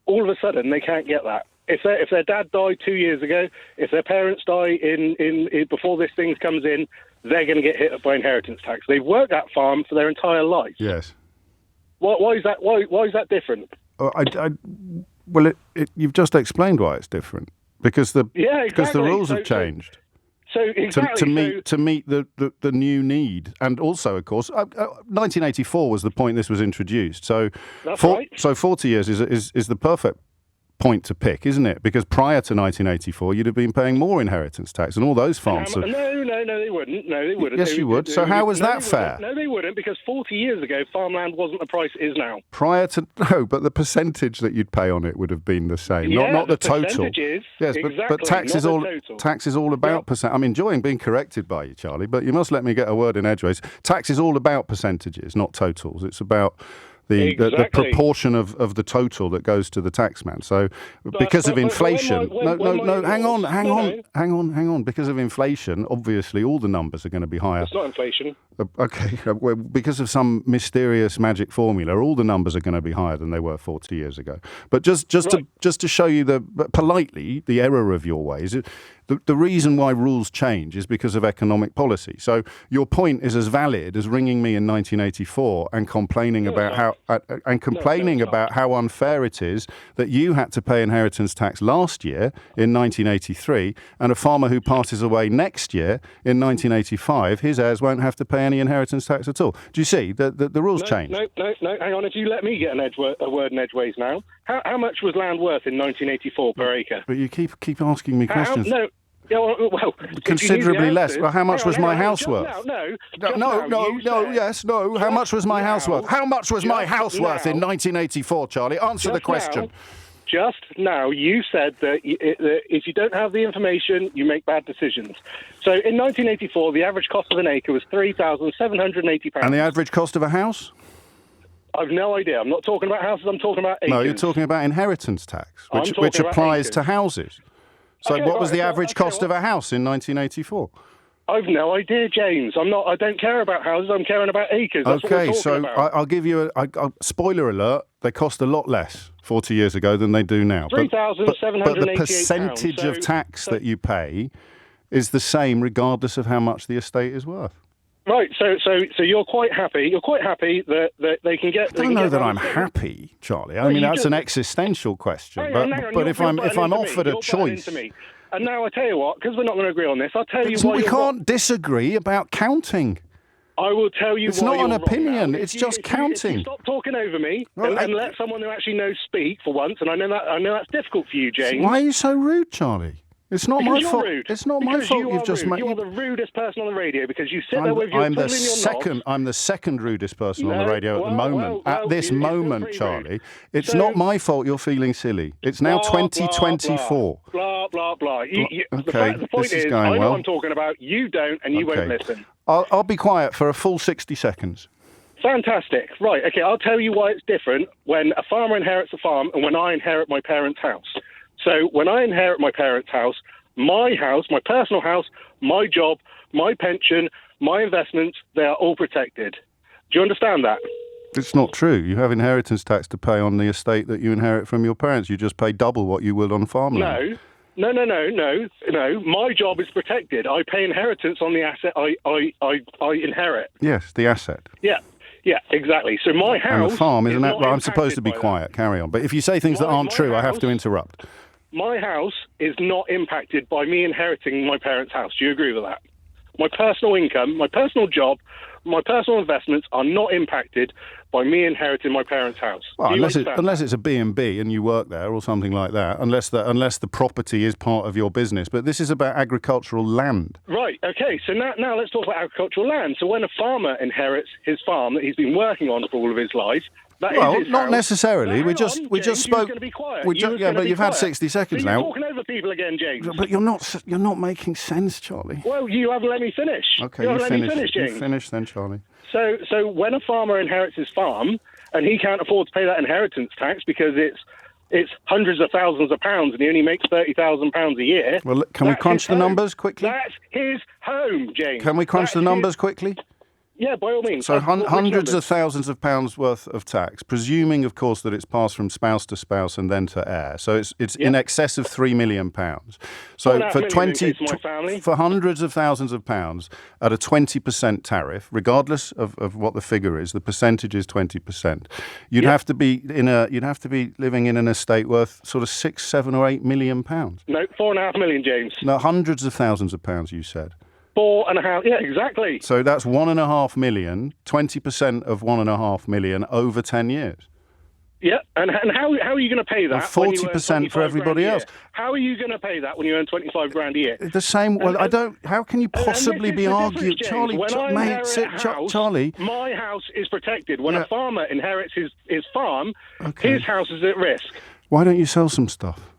all of a sudden they can't get that? If their dad died 2 years ago, if their parents die in before this thing comes in, they're going to get hit by inheritance tax. They've worked that farm for their entire life. Yes. Why is that? Why is that different? Well, you've just explained why it's different because the rules have changed. So exactly to meet the new need, and also, of course, 1984 was the point this was introduced. So that's right. So 40 years is the perfect point to pick, isn't it? Because prior to 1984, you'd have been paying more inheritance tax, and all those farms. No, they wouldn't. No, they wouldn't. Yes, you would. So how was that fair? No, they wouldn't, because 40 years ago, farmland wasn't the price it is now. Prior to but the percentage that you'd pay on it would have been the same, not the total. Percentages, yes, exactly, but tax is all about percent. I'm enjoying being corrected by you, Charlie, but you must let me get a word in edgeways. Tax is all about percentages, not totals. It's about the proportion of the total that goes to the taxman. So because of inflation, hang on. Because of inflation, obviously all the numbers are going to be higher. It's not inflation. Okay, well, because of some mysterious magic formula, all the numbers are going to be higher than they were 40 years ago. But just to show you politely the error of your ways. The reason why rules change is because of economic policy. So your point is as valid as ringing me in 1984 and complaining about how unfair it is that you had to pay inheritance tax last year in 1983, and a farmer who passes away next year in 1985, his heirs won't have to pay any inheritance tax at all. Do you see the rules change? No. Hang on. If you let me get a word in edgeways now, how much was land worth in 1984 per acre? But you keep asking me questions. No. Yeah, well, considerably less. Well, how much was my house worth? No. How much was my house worth? How much was my house worth in 1984, Charlie? Answer the question. Just now, you said that if you don't have the information, you make bad decisions. So in 1984, the average cost of an acre was £3,780. And the average cost of a house? I've no idea. I'm not talking about houses. I'm talking about acres. No, you're talking about inheritance tax, which applies to houses. So what was the average cost of a house in 1984? I've no idea, James. I don't care about houses. I'm caring about acres. That's what we're talking about. I'll give you a spoiler alert. They cost a lot less 40 years ago than they do now. £3,788. But the percentage of tax that you pay is the same regardless of how much the estate is worth. Right, so you're quite happy. You're quite happy that they can get. I don't know that I'm happy, Charlie. I mean, that's an existential question. But if I'm offered a choice. And now I tell you what, because we're not going to agree on this, I'll tell you why. We can't disagree about counting. I will tell you. It's not an opinion. It's just counting. Stop talking over me and let someone who actually knows speak for once. And I know that's difficult for you, James. Why are you so rude, Charlie? It's not my fault. Rude. It's not my fault. You're the rudest person on the radio because you sit there with your I'm the second rudest person on the radio at the moment. At this moment, Charlie, it's not my fault you're feeling silly. It's now 2024. Blah blah blah. Okay, the point is, I know what I'm talking about. You don't, and you won't listen. I'll be quiet for a full 60 seconds. Fantastic. Right. Okay. I'll tell you why it's different when a farmer inherits a farm and when I inherit my parents' house. So when I inherit my parents' house, my personal house, my job, my pension, my investments, they are all protected. Do you understand that? It's not true. You have inheritance tax to pay on the estate that you inherit from your parents. You just pay double what you would on farmland. No. My job is protected. I pay inheritance on the asset I inherit. Yes, the asset. Yeah, exactly. So my house... And the farm isn't that... Well, I'm supposed to be quiet. Carry on. But if you say things that aren't true, I have to interrupt. My house is not impacted by me inheriting my parents' house. Do you agree with that? My personal income, my personal job, my personal investments are not impacted by me inheriting my parents' house. Well, unless it's a B&B and you work there or something like that, unless the property is part of your business. But this is about agricultural land. Right, okay. So now let's talk about agricultural land. So when a farmer inherits his farm that he's been working on for all of his life, not necessarily. We just spoke. Going to be quiet. But you've had 60 seconds now. You're talking over people again, James. But you're not making sense, Charlie. Well, you haven't let me finish. Okay, you finish, James. You finish then, Charlie. So when a farmer inherits his farm and he can't afford to pay that inheritance tax because it's hundreds of thousands of pounds and he only makes £30,000 a year. Well, can we crunch the numbers quickly? That's his home, James. Can we crunch the numbers quickly? Yeah, by all means. So hundreds of thousands of pounds worth of tax, presuming, of course, that it's passed from spouse to spouse and then to heir. So it's in excess of £3 million. So for hundreds of thousands of pounds at a 20% tariff, regardless of what the figure is, the percentage is 20%. You'd have to be living in an estate worth sort of £6, £7, or £8 million. No, 4.5 million, James. No, hundreds of thousands of pounds. You said. 4.5, yeah, exactly. So that's 1.5 million, 20% of 1.5 million over 10 years. Yeah, and how are you going to pay that? 40% for everybody else. How are you going to pay that when you earn 25 grand a year? The same. Well, I don't. How can you possibly be arguing, Charlie? Charlie, my house is protected. When a farmer inherits his farm, his house is at risk. Why don't you sell some stuff?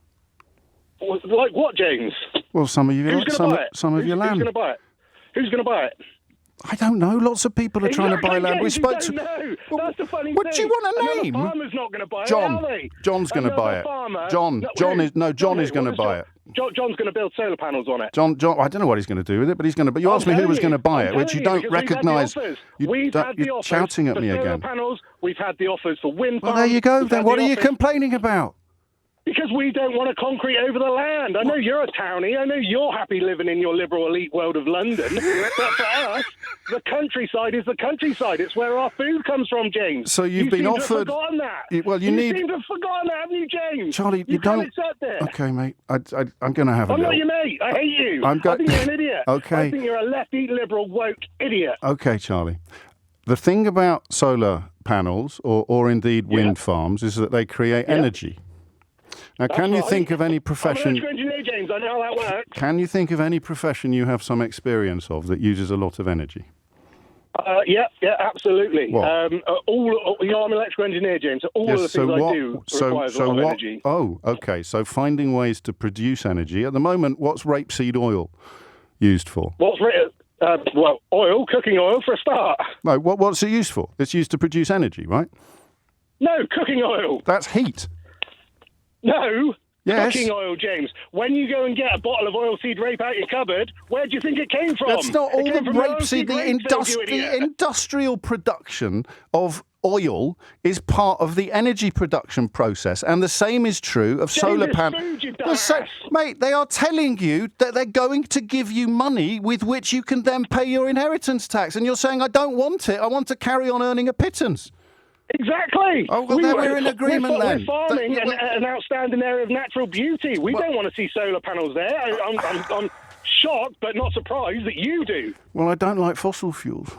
Like what, James? Well, some of you, some of your land. Who's going to buy it? Who's going to buy it? I don't know. Lots of people are trying to buy land. We spoke to. No, that's the funny thing. What do you want a name? Farmer's not going to buy it, John. are they? John's going to buy it. John is going to buy it. John's going to build solar panels on it. John. I don't know what he's going to do with it, but he's going to. But you asked me who was going to buy it, which you don't recognise. We've had the offers. You're shouting at me solar again. Panels. We've had the offers for wind farms. Well, there you go. Then what are you complaining about? Because we don't want to concrete over the land. I know you're a townie. I know you're happy living in your liberal elite world of London. But for us, the countryside is the countryside. It's where our food comes from, James. So you've been offered. To have forgotten that. You seem to have forgotten that, haven't you, James? Charlie, you can't don't. accept it. Okay, mate. I'm going to have a I'm little. not your mate. I hate you. I think you're an idiot. Okay. I think you're a lefty, liberal, woke idiot. Okay, Charlie. The thing about solar panels or indeed wind farms is that they create energy. Now, can you think of any profession? I'm an electrical engineer, James. I know how that works. Can you think of any profession you have some experience of that uses a lot of energy? Yeah, absolutely. What? I'm an electrical engineer, James. So all of the things I do requires a lot of energy. Oh, okay. So finding ways to produce energy. At the moment, what's rapeseed oil used for? Oil, cooking oil for a start. No, what's it used for? It's used to produce energy, right? No, cooking oil. That's heat. No. Yes. Cooking oil, James. When you go and get a bottle of oilseed rape out your cupboard, where do you think it came from? That's not all the rapeseed. The industrial production of oil is part of the energy production process, and the same is true of solar panels. Mate, they are telling you that they're going to give you money with which you can then pay your inheritance tax, and you're saying, I don't want it. I want to carry on earning a pittance. Exactly. Oh, well, then we're in agreement then. We're farming an outstanding area of natural beauty. We don't want to see solar panels there. I'm shocked, but not surprised that you do. Well, I don't like fossil fuels.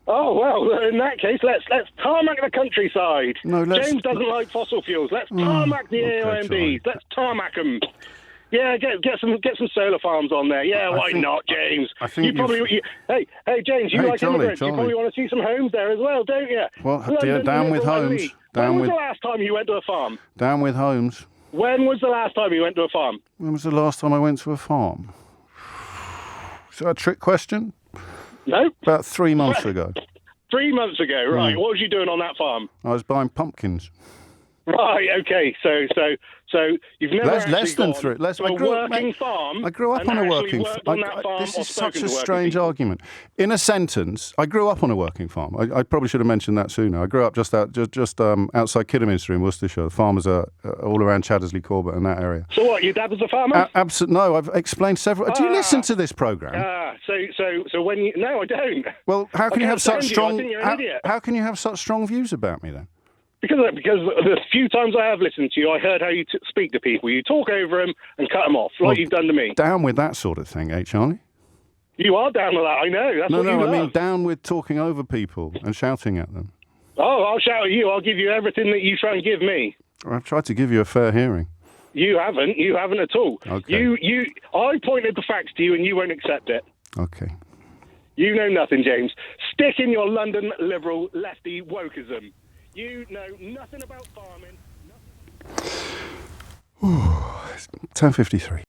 Oh, well, in that case, let's tarmac the countryside. No, James doesn't like fossil fuels. Let's tarmac the AOMBs. Let's tarmac them. Yeah, get some solar farms on there. Yeah, why not, James? Hey, James, you like immigrants. You probably want to see some homes there as well, don't you? Well, down with homes. When was the last time you went to a farm? Down with homes. When was the last time you went to a farm? When was the last time I went to a farm? Is that a trick question? No. About 3 months ago. 3 months ago, right. What was you doing on that farm? I was buying pumpkins. Right, okay. So you've never less than three. Farm. I grew up on a working farm. This is such a strange argument. In a sentence, I grew up on a working farm. I probably should have mentioned that sooner. I grew up just outside Kidderminster in Worcestershire. The farmers are all around Chaddesley, Corbett, and that area. So what? Your dad was a farmer? No, I've explained several. Do you listen to this program? So when you? No, I don't. Well, how can you have such strong? I think you're an idiot. How can you have such strong views about me then? Because the few times I have listened to you, I heard how you speak to people. You talk over them and cut them off, like you've done to me. Down with that sort of thing, Charlie? You are down with that, I know. That's what you love. I mean down with talking over people and shouting at them. Oh, I'll shout at you. I'll give you everything that you try and give me. I've tried to give you a fair hearing. You haven't. You haven't at all. Okay. I pointed the facts to you and you won't accept it. Okay. You know nothing, James. Stick in your London liberal lefty wokeism. You know nothing about farming. 10:53.